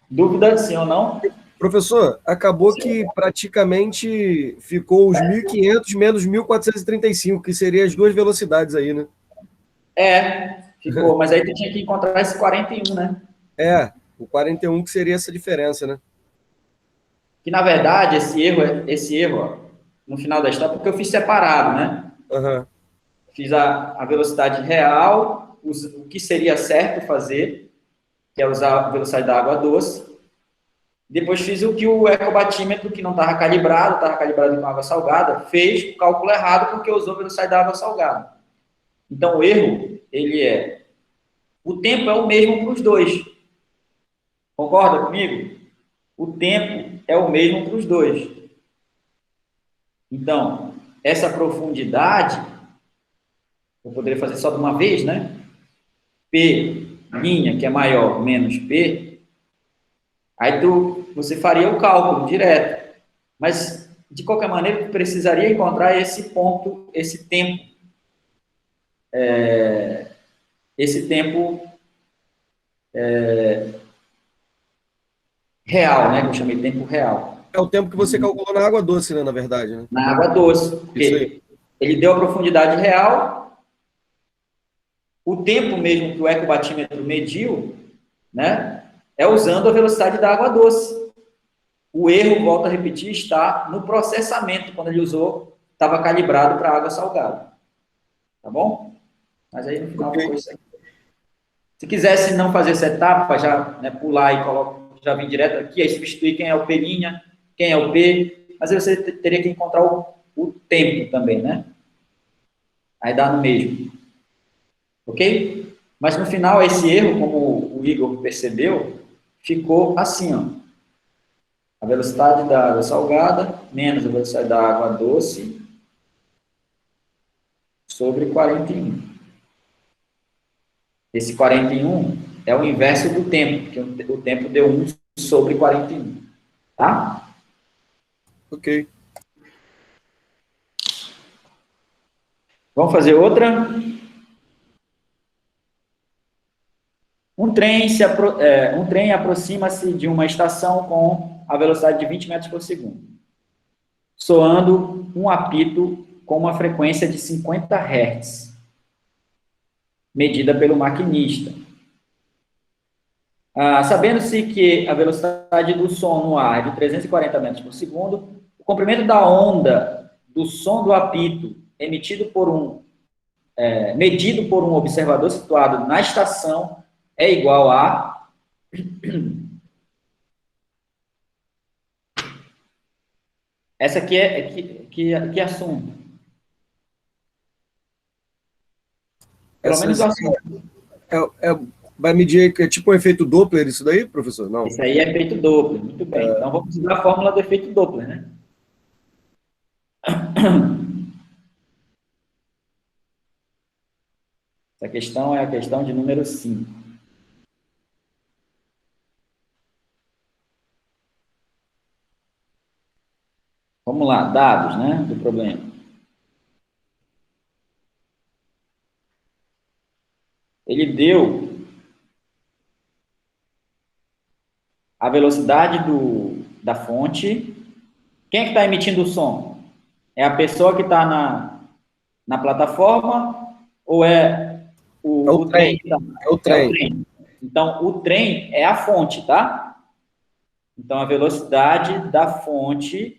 Dúvidas, sim ou não? Professor, acabou que praticamente ficou os 1.500 menos 1.435, que seriam as duas velocidades aí, né? Ficou, mas aí tu tinha que encontrar esse 41, né? O 41 que seria essa diferença, né? Que, na verdade, esse erro, ó, no final da história, porque eu fiz separado, né? Uhum. Fiz a velocidade real, o que seria certo fazer, que é usar a velocidade da água doce. Depois fiz o que o ecobatímetro, que não estava calibrado com água salgada, fez o cálculo errado porque usou a velocidade da água salgada. Então, o erro, o tempo é o mesmo para os dois. Concorda comigo? O tempo é o mesmo para os dois. Então, essa profundidade, eu poderia fazer só de uma vez, né? P', que é maior, menos P, aí você faria o cálculo direto. Mas, de qualquer maneira, tu precisaria encontrar esse ponto, esse tempo real, né? Que eu chamei de tempo real. É o tempo que você calculou na água doce, né? Na verdade, né? Na água doce. Porque ele deu a profundidade real, o tempo mesmo que o ecobatímetro mediu, né? É usando a velocidade da água doce. O erro, volto a repetir, está no processamento, quando ele usou, estava calibrado para água salgada. Tá bom? Mas aí no final ficou isso aqui. Se quisesse não fazer essa etapa, já pular e já vir direto aqui, aí substituir quem é o P', quem é o P, mas aí você teria que encontrar o tempo também, né? Aí dá no mesmo. Ok? Mas no final, esse erro, como o Igor percebeu, ficou assim, ó. A velocidade da água salgada menos a velocidade da água doce sobre 41. Esse 41 é o inverso do tempo, porque o tempo deu 1 sobre 41. Tá? Ok. Vamos fazer outra? Um trem aproxima-se de uma estação com a velocidade de 20 metros por segundo, soando um apito com uma frequência de 50 Hz, medida pelo maquinista. Sabendo-se que a velocidade do som no ar é de 340 metros por segundo, o comprimento da onda do som do apito medido por um observador situado na estação é igual a essa aqui que assunto. Pelo menos o assunto. Vai medir, é tipo um efeito Doppler isso daí, professor? Não. Isso aí é efeito Doppler, muito bem. Então, vamos usar a fórmula do efeito Doppler, né? Essa questão é a questão de número 5. Vamos lá, dados, né, do problema. Ele deu a velocidade da fonte. Quem é que está emitindo o som? É a pessoa que está na plataforma ou é o trem? É o trem. Então, o trem é a fonte, tá? Então, a velocidade da fonte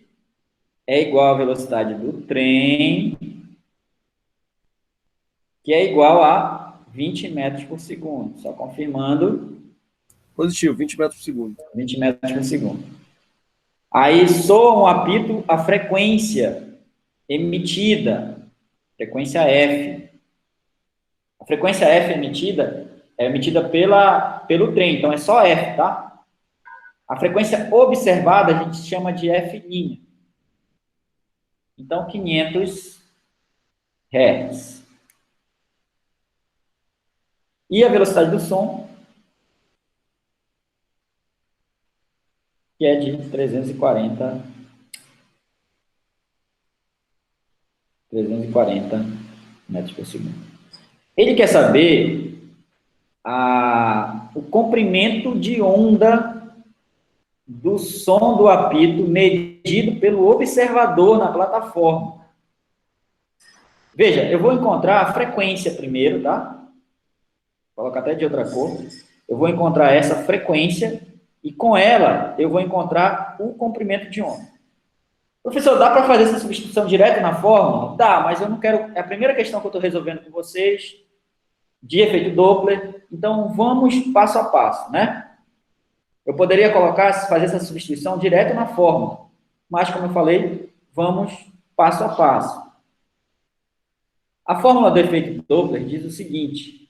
é igual à velocidade do trem, que é igual a 20 metros por segundo. Só confirmando. Positivo, 20 metros por segundo. 20 metros por segundo. Aí soa um apito a frequência emitida, frequência F. A frequência F é emitida pelo trem, então é só F, tá? A frequência observada a gente chama de F'. Então, 500 Hz. E a velocidade do som, que é de 340 metros por segundo. Ele quer saber o comprimento de onda do som do apito medido pelo observador na plataforma. Veja, eu vou encontrar a frequência primeiro, tá? Vou colocar até de outra cor. Eu vou encontrar essa frequência e com ela eu vou encontrar o comprimento de onda. Professor, dá para fazer essa substituição direto na fórmula? Dá, mas eu não quero... É a primeira questão que eu estou resolvendo com vocês, de efeito Doppler. Então, vamos passo a passo, né? Eu poderia fazer essa substituição direto na fórmula, mas, como eu falei, vamos passo a passo. A fórmula do efeito Doppler diz o seguinte,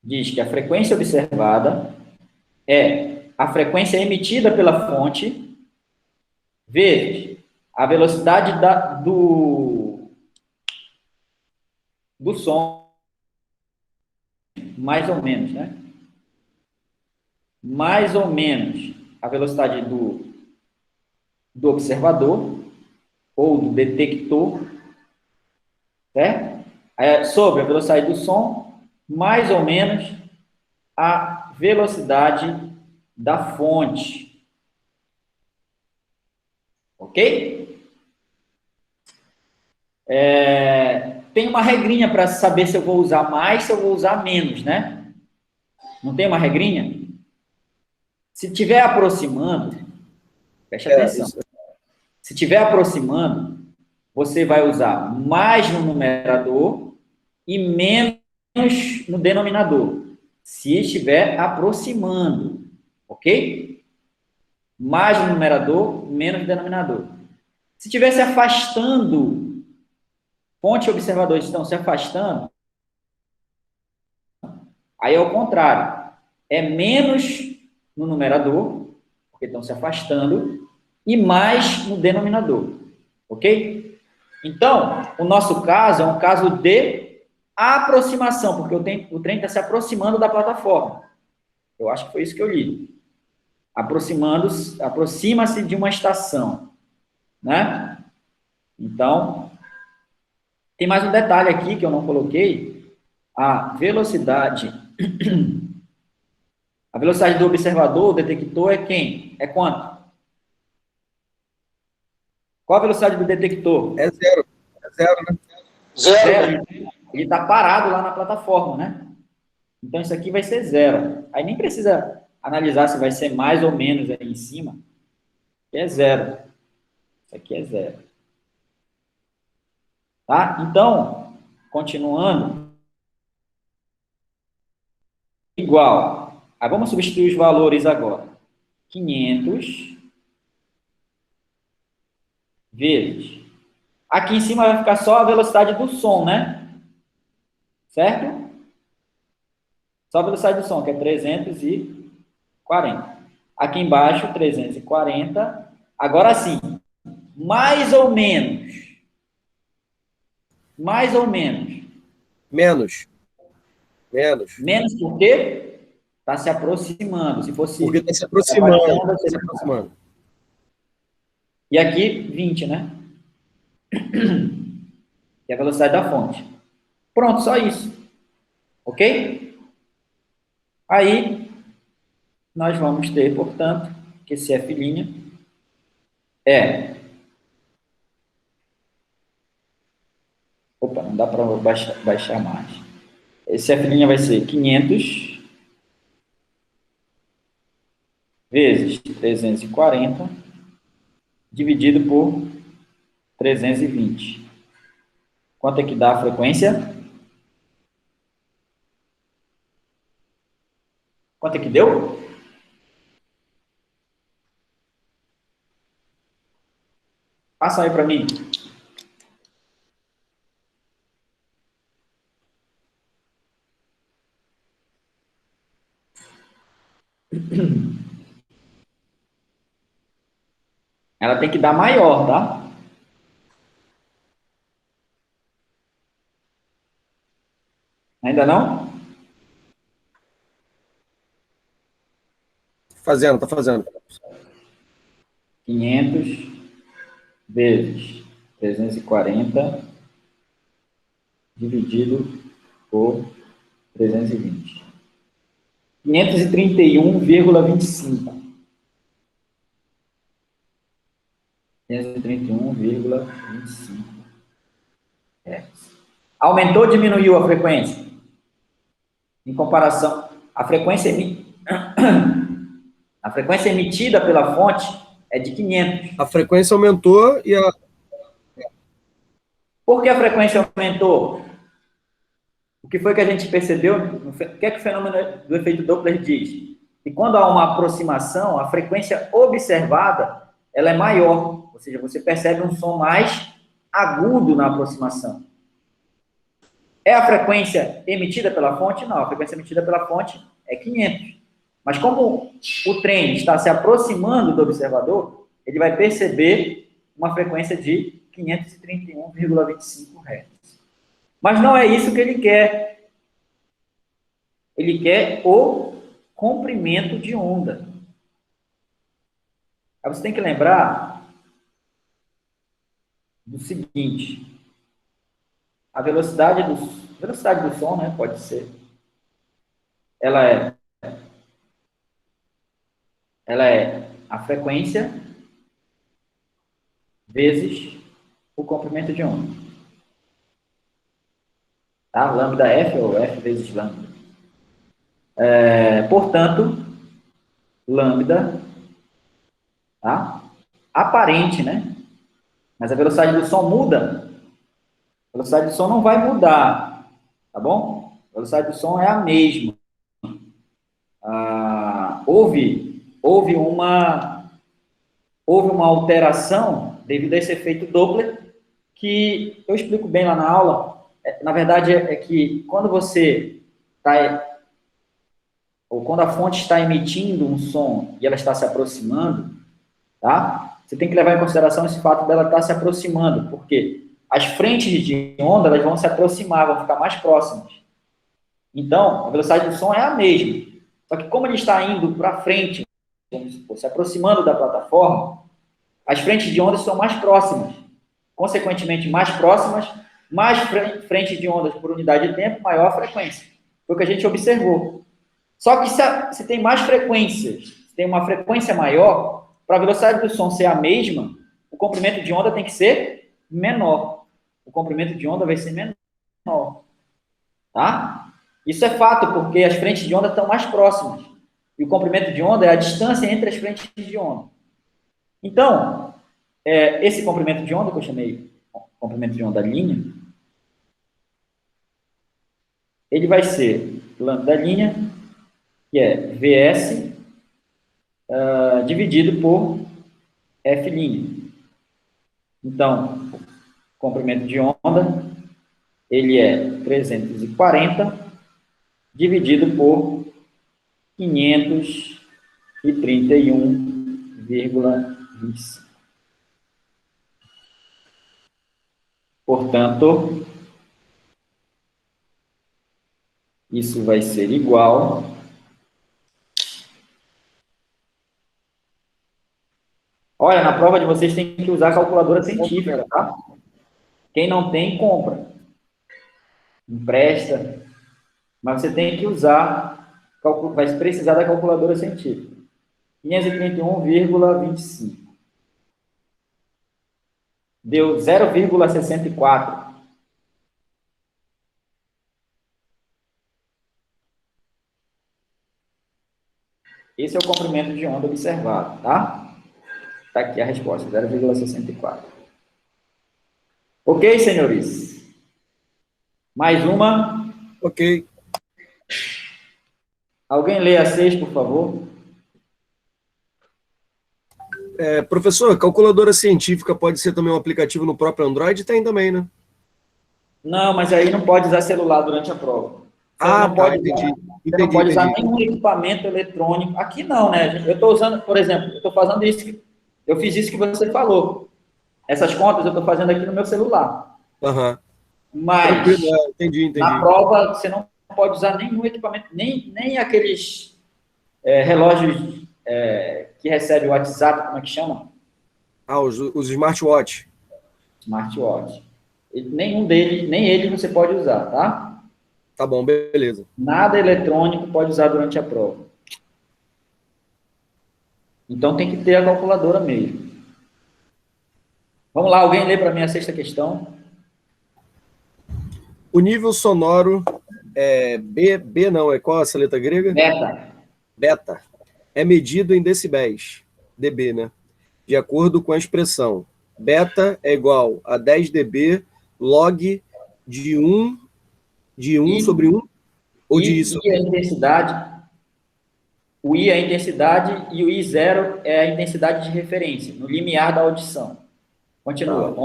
diz que a frequência observada é a frequência emitida pela fonte vezes a velocidade do som, mais ou menos, né? Mais ou menos a velocidade do observador ou do detector, certo? Sobre a velocidade do som, mais ou menos a velocidade da fonte. Ok? Tem uma regrinha para saber se eu vou usar mais, se eu vou usar menos, né? Não tem uma regrinha? Se estiver aproximando, preste atenção. Se estiver aproximando, você vai usar mais no numerador e menos no denominador. Se estiver aproximando, ok? Mais no numerador, menos no denominador. Se estiver se afastando, fonte e observador estão se afastando, aí é o contrário. É menos no numerador, porque estão se afastando, e mais no denominador, ok? Então, o nosso caso é um caso de aproximação, porque o trem está se aproximando da plataforma. Eu acho que foi isso que eu li. Aproxima-se de uma estação, né? Então, Tem mais um detalhe aqui que eu não coloquei. A velocidade do observador, o detector, é quem? É quanto? Qual a velocidade do detector? É zero. É zero, né? Zero. Ele está parado lá na plataforma, né? Então, isso aqui vai ser zero. Aí nem precisa analisar se vai ser mais ou menos aí em cima. Aqui é zero. Isso aqui é zero. Tá? Então, continuando. Igual. Aí vamos substituir os valores agora. 500 vezes. Aqui em cima vai ficar só a velocidade do som, né? Certo? Só a velocidade do som, que é 340. Aqui embaixo, 340. Agora sim, mais ou menos. Mais ou menos. Menos. Menos. Menos por quê? Está se aproximando. Se fosse... Porque está se aproximando. Tá se aproximando. E aqui, 20, né? Que é a velocidade da fonte. Pronto, só isso. Ok? Aí, nós vamos ter, portanto, que esse F' é... Opa, não dá para baixar mais. Esse F' vai ser 500 vezes 340 dividido por 320. Quanto é que dá a frequência? Quanto é que deu? Passa aí para mim. Ela tem que dar maior, tá? Ainda não? Tá fazendo. 500 vezes 340 dividido por 320. 531,25. 531,25 Hz. Aumentou ou diminuiu a frequência? Em comparação, a frequência emitida pela fonte é de 500. A frequência aumentou e a... Por que a frequência aumentou? O que foi que a gente percebeu? O que é que o fenômeno do efeito Doppler diz? Que quando há uma aproximação, a frequência observada ela é maior, ou seja, você percebe um som mais agudo na aproximação. É a frequência emitida pela fonte? Não, a frequência emitida pela fonte é 500. Mas como o trem está se aproximando do observador, ele vai perceber uma frequência de 531,25 Hz. Mas não é isso que ele quer. Ele quer o comprimento de onda. Aí você tem que lembrar do seguinte: a velocidade do som, né, pode ser, ela é a frequência vezes o comprimento de onda. Tá? Lambda F ou F vezes lambda. Portanto, lambda, tá? Aparente, né? Mas a velocidade do som muda. A velocidade do som não vai mudar, tá bom? A velocidade do som é a mesma. Houve uma alteração devido a esse efeito Doppler, que eu explico bem lá na aula. Na verdade, é que quando você quando a fonte está emitindo um som e ela está se aproximando, tá? Você tem que levar em consideração esse fato dela estar se aproximando, porque as frentes de onda elas vão se aproximar, vão ficar mais próximas. Então, a velocidade do som é a mesma. Só que como ele está indo para frente, vamos supor, se aproximando da plataforma, as frentes de ondas são mais próximas. Consequentemente, mais próximas, mais frente de ondas por unidade de tempo, maior a frequência. Foi o que a gente observou. Só que se tem mais frequências, se tem uma frequência maior, para a velocidade do som ser a mesma, o comprimento de onda tem que ser menor. O comprimento de onda vai ser menor. Tá? Isso é fato, porque as frentes de onda estão mais próximas. E o comprimento de onda é a distância entre as frentes de onda. Então, esse comprimento de onda, que eu chamei comprimento de onda linha, ele vai ser lambda linha, que é Vs, dividido por F'. Então, comprimento de onda, ele é 340 dividido por 531,25. Portanto, isso vai ser igual Olha, na prova de vocês tem que usar calculadora científica, tá? Quem não tem, compra. Empresta. Mas você tem que usar, vai precisar da calculadora científica. 531,25. Deu 0,64. Esse é o comprimento de onda observado, tá? Está aqui a resposta, 0,64. Ok, senhores? Mais uma? Ok. Alguém lê a 6, por favor? Professor, calculadora científica pode ser também um aplicativo no próprio Android? Tem também, né? Não, mas aí não pode usar celular durante a prova. Você não pode usar nenhum equipamento eletrônico. Aqui não, né? Eu estou usando, por exemplo, eu estou fazendo isso. Eu fiz isso que você falou. Essas contas eu estou fazendo aqui no meu celular. Uhum. Mas entendi. Na prova você não pode usar nenhum equipamento, nem aqueles relógios que recebem o WhatsApp, como é que chama? Os smartwatch. Smartwatch. Nenhum deles, nem eles você pode usar, tá? Tá bom, beleza. Nada eletrônico pode usar durante a prova. Então tem que ter a calculadora mesmo. Vamos lá, alguém lê para mim a 6ª questão? O nível sonoro B não, qual essa letra grega? Beta. É medido em decibéis, dB, né? De acordo com a expressão. Beta é igual a 10 dB log de 1 sobre 1? Ou de isso? I é a intensidade. O I é a intensidade e o I0 é a intensidade de referência, no limiar da audição. Continua. Tá.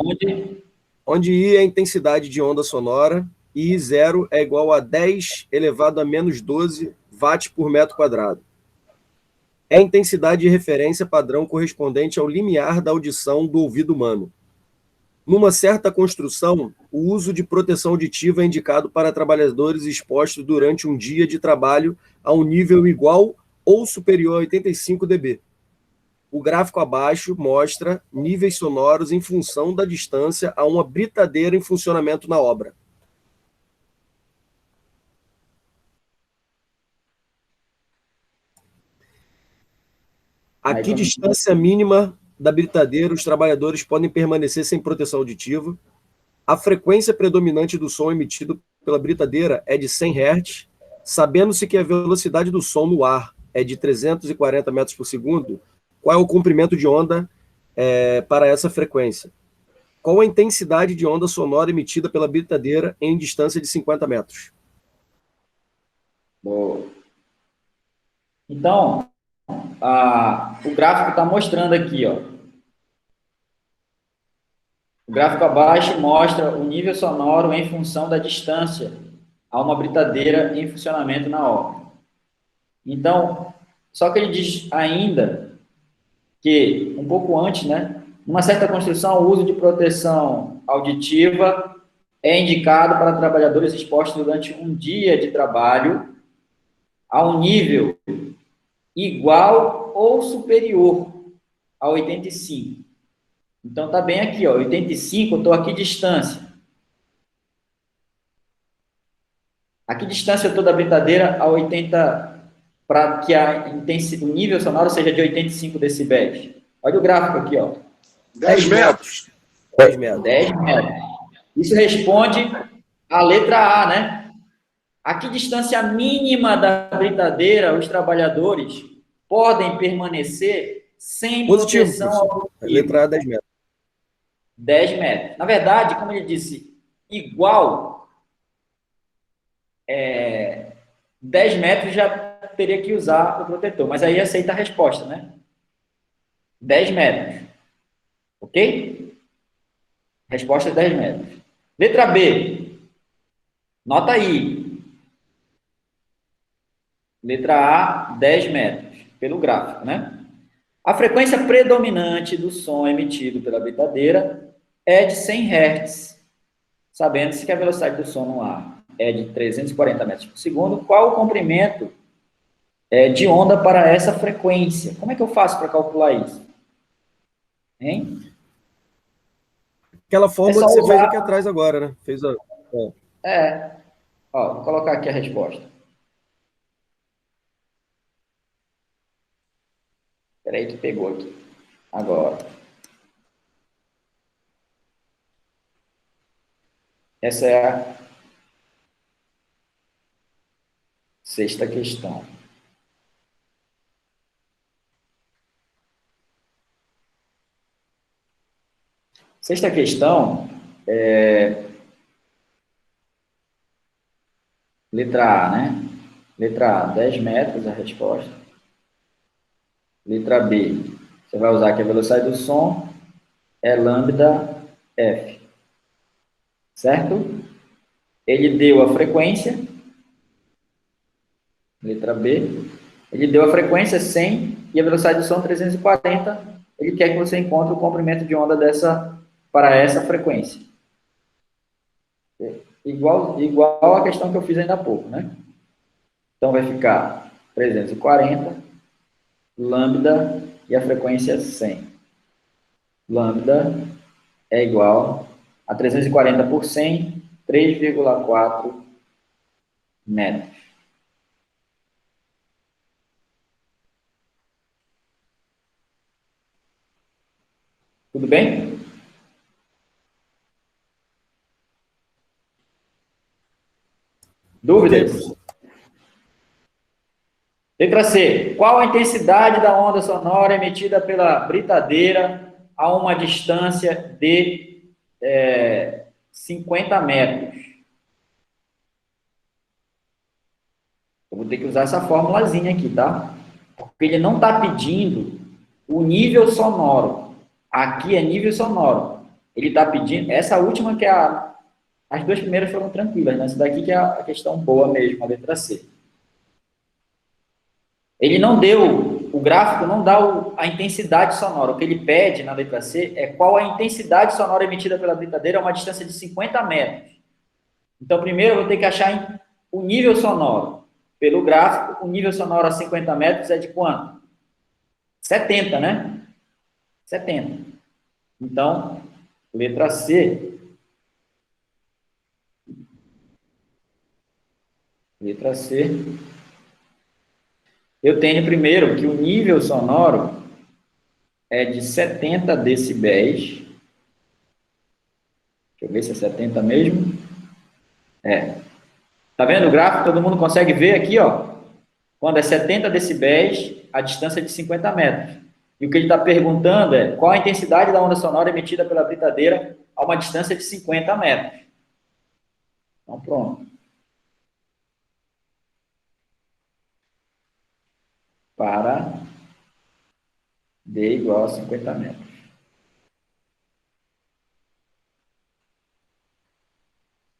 Onde I é a intensidade de onda sonora e I0 é igual a 10 elevado a menos 12 watts por metro quadrado. É a intensidade de referência padrão correspondente ao limiar da audição do ouvido humano. Numa certa construção, o uso de proteção auditiva é indicado para trabalhadores expostos durante um dia de trabalho a um nível igual ou superior a 85 dB. O gráfico abaixo mostra níveis sonoros em função da distância a uma britadeira em funcionamento na obra. A que distância mínima da britadeira os trabalhadores podem permanecer sem proteção auditiva? A frequência predominante do som emitido pela britadeira é de 100 Hz, sabendo-se que a velocidade do som no ar é de 340 metros por segundo, qual é o comprimento de onda para essa frequência? Qual a intensidade de onda sonora emitida pela britadeira em distância de 50 metros? Boa. Então, o gráfico está mostrando aqui, ó. O gráfico abaixo mostra o nível sonoro em função da distância a uma britadeira em funcionamento na obra. Então, só que ele diz ainda que, um pouco antes, né, numa certa construção, o uso de proteção auditiva é indicado para trabalhadores expostos durante um dia de trabalho a um nível igual ou superior a 85. Então, está bem aqui, ó, 85, eu estou aqui distância. A que distância eu estou da britadeira a 80, para que o nível sonoro seja de 85 decibéis? Olha o gráfico aqui, ó. 10 metros. 10 metros. 10 metros. Isso responde à letra A, né? A que distância mínima da britadeira os trabalhadores podem permanecer sem Positivo, proteção professor. auditiva? Letra A, 10 metros. 10 metros. Na verdade, como ele disse, igual 10 metros já teria que usar o protetor, mas aí aceita a resposta, né? 10 metros. Ok? Resposta é 10 metros. Letra B. Nota aí. Letra A, 10 metros, pelo gráfico, né? A frequência predominante do som emitido pela britadeira é de 100 Hz. Sabendo-se que a velocidade do som no ar é de 340 metros por segundo, qual o comprimento de onda para essa frequência? Como é que eu faço para calcular isso? Hein? Aquela fórmula É que só você fez usar- aqui atrás agora, né? Fez a... Ó, vou colocar aqui a resposta. Espera aí que pegou aqui. Agora. Essa é a sexta questão. Sexta questão letra A, né? Letra A, 10 metros a resposta. Letra B, você vai usar que a velocidade do som é lambda f. Certo? Ele deu a frequência. Letra B. Ele deu a frequência 100 e a velocidade do som 340. Ele quer que você encontre o comprimento de onda para essa frequência. Igual a questão que eu fiz ainda há pouco, né? Então, vai ficar 340, lambda e a frequência 100. Lambda é igual a 340 por 100, 3,4 metros. Tudo bem? Dúvidas? Letra C. Qual a intensidade da onda sonora emitida pela britadeira a uma distância de 50 metros? Eu vou ter que usar essa formulazinha aqui, tá? Porque ele não está pedindo o nível sonoro. Aqui é nível sonoro. Ele está pedindo... Essa última que é as duas primeiras foram tranquilas, né? Essa daqui que é a questão boa mesmo, a letra C. Ele não deu, o gráfico não dá a intensidade sonora. O que ele pede na letra C é qual a intensidade sonora emitida pela britadeira a uma distância de 50 metros. Então, primeiro eu vou ter que achar o nível sonoro. Pelo gráfico, o nível sonoro a 50 metros é de quanto? 70, né? 70. Então, letra C. Letra C. Eu tenho primeiro que o nível sonoro é de 70 decibéis. Deixa eu ver se é 70 mesmo. Tá vendo o gráfico? Todo mundo consegue ver aqui, ó. Quando é 70 decibéis, a distância é de 50 metros. E o que ele está perguntando é qual a intensidade da onda sonora emitida pela britadeira a uma distância de 50 metros. Então, pronto. Para D igual a 50 metros.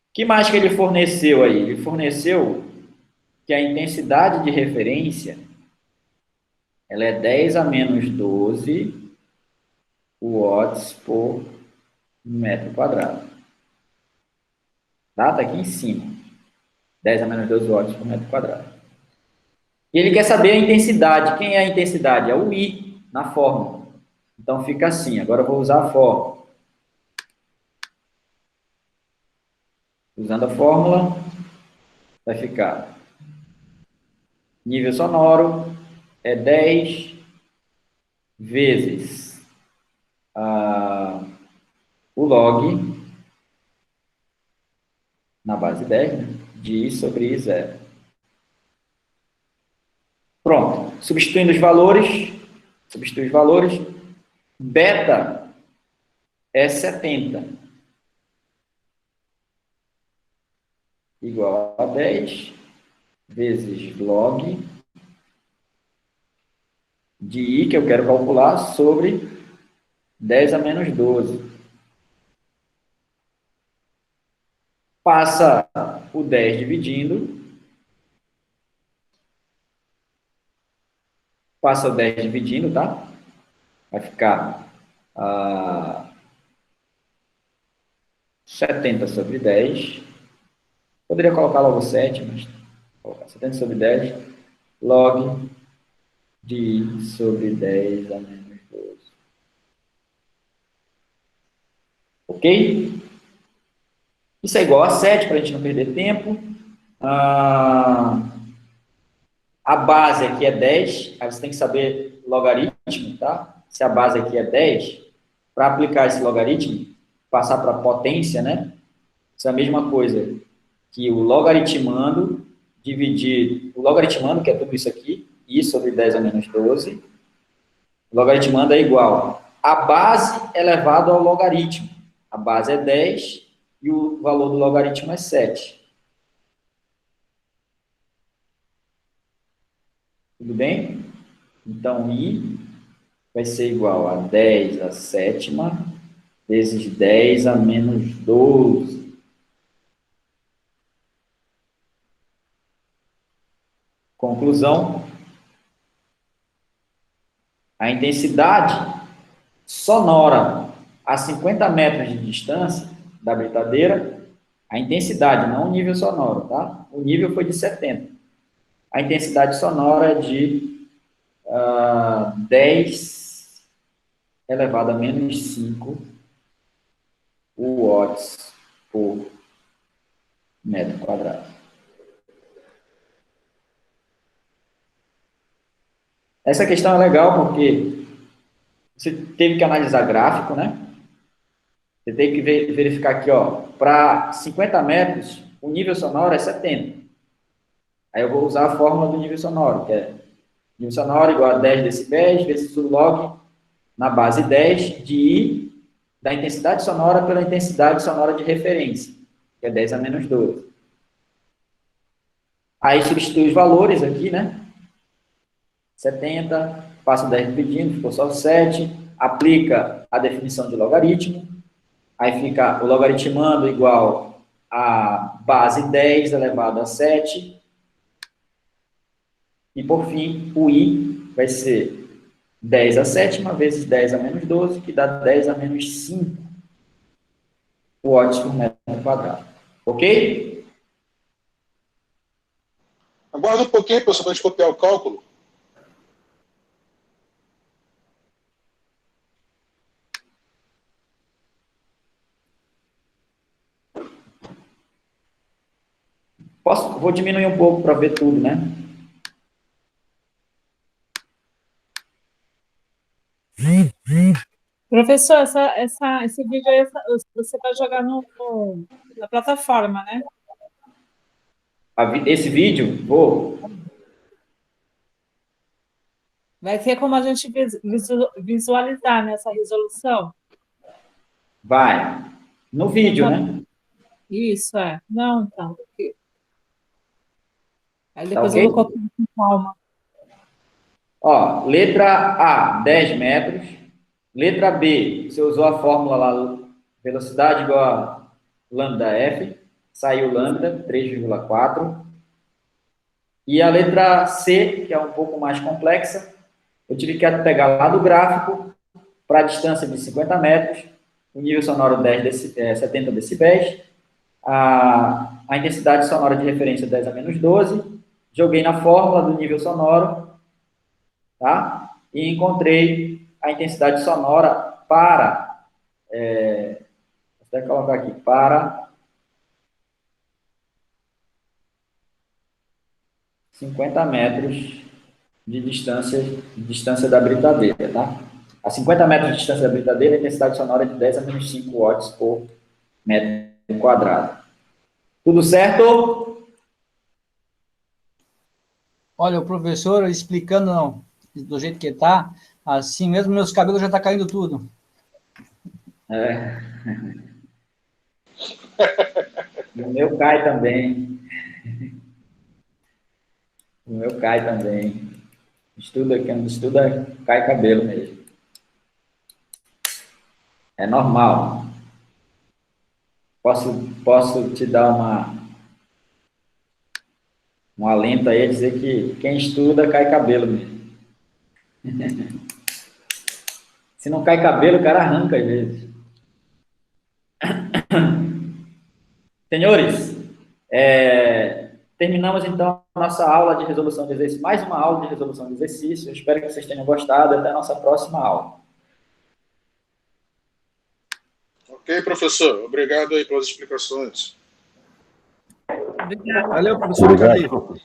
O que mais que ele forneceu aí? Ele forneceu que a intensidade de referência ela é 10 a menos 12 watts por metro quadrado. Tá? Tá aqui em cima. 10 a menos 12 watts por metro quadrado. E ele quer saber a intensidade. Quem é a intensidade? É o I na fórmula. Então fica assim. Agora eu vou usar a fórmula. Usando a fórmula, vai ficar nível sonoro é 10 vezes o log na base 10, né, de I sobre I0. Pronto. Substitui os valores, beta é 70, igual a 10 vezes log de I, que eu quero calcular, sobre 10 a menos 12. Passa o 10 dividindo. Passa o 10 dividindo, tá? Vai ficar 70 sobre 10. Poderia colocar logo 7, mas vou colocar 70 sobre 10. Log de I sobre 10 a menos 12. Ok? Isso é igual a 7, para a gente não perder tempo. A base aqui é 10, aí você tem que saber logaritmo, tá? Se a base aqui é 10, para aplicar esse logaritmo, passar para potência, né? Isso é a mesma coisa que o logaritmando dividir, o logaritmando, que é tudo isso aqui, I sobre 10 a menos 12, o logaritmando é igual a base elevado ao logaritmo. A base é 10 e o valor do logaritmo é 7. Tudo bem? Então, I vai ser igual a 10 a sétima vezes 10 a menos 12. Conclusão. A intensidade sonora a 50 metros de distância da britadeira, a intensidade, não o nível sonoro, tá? O nível foi de 70. A intensidade sonora é de 10 elevado a menos 5 watts por metro quadrado. Essa questão é legal porque você teve que analisar gráfico, né? Você tem que verificar aqui, ó, para 50 metros, o nível sonoro é 70. Aí eu vou usar a fórmula do nível sonoro, que é nível sonoro igual a 10 decibéis vezes o log na base 10 de I da intensidade sonora pela intensidade sonora de referência, que é 10 a menos 12. Aí substitui os valores aqui, né? 70, passa o 10 dividindo, ficou só 7, aplica a definição de logaritmo, aí fica o logaritmando igual a base 10 elevado a 7, e por fim, o I vai ser 10 a sétima vezes 10 a menos 12, que dá 10 a menos 5 watts por metro quadrado. Ok? Aguarda um pouquinho, pessoal, para a gente copiar o cálculo. Vou diminuir um pouco para ver tudo, né? Professor, esse vídeo aí você vai jogar na plataforma, né? Esse vídeo, vou... Vai ter como a gente visualizar nessa resolução? Vai. No vídeo, né? Isso, é. Não, então. Aí Tá depois ok? eu vou copiar com calma. Ó, letra A, 10 metros. Letra B, você usou a fórmula lá, velocidade igual a lambda F. Saiu lambda, 3,4. E a letra C, que é um pouco mais complexa, eu tive que pegar lá do gráfico, para a distância de 50 metros, o nível sonoro 70 decibéis, a intensidade sonora de referência 10 a menos 12, joguei na fórmula do nível sonoro, tá? E encontrei a intensidade sonora para, vou até colocar aqui, para 50 metros de distância da britadeira, tá? A 50 metros de distância da britadeira, a intensidade sonora é de 10 a menos 5 watts por metro quadrado. Tudo certo? Olha, o professor explicando não, do jeito que está, assim mesmo meus cabelos já estão caindo tudo. É. O meu cai também. O meu cai também. Estuda, quem estuda, cai cabelo mesmo. É normal. Posso te dar um alento aí a dizer que quem estuda, cai cabelo mesmo. Se não cai cabelo, o cara arranca às vezes. Senhores, terminamos então a nossa aula de resolução de exercício, mais uma aula de resolução de exercício. Eu espero que vocês tenham gostado. Até a nossa próxima aula. Ok, professor. Obrigado aí pelas explicações. Obrigado. Valeu, professor. Obrigado.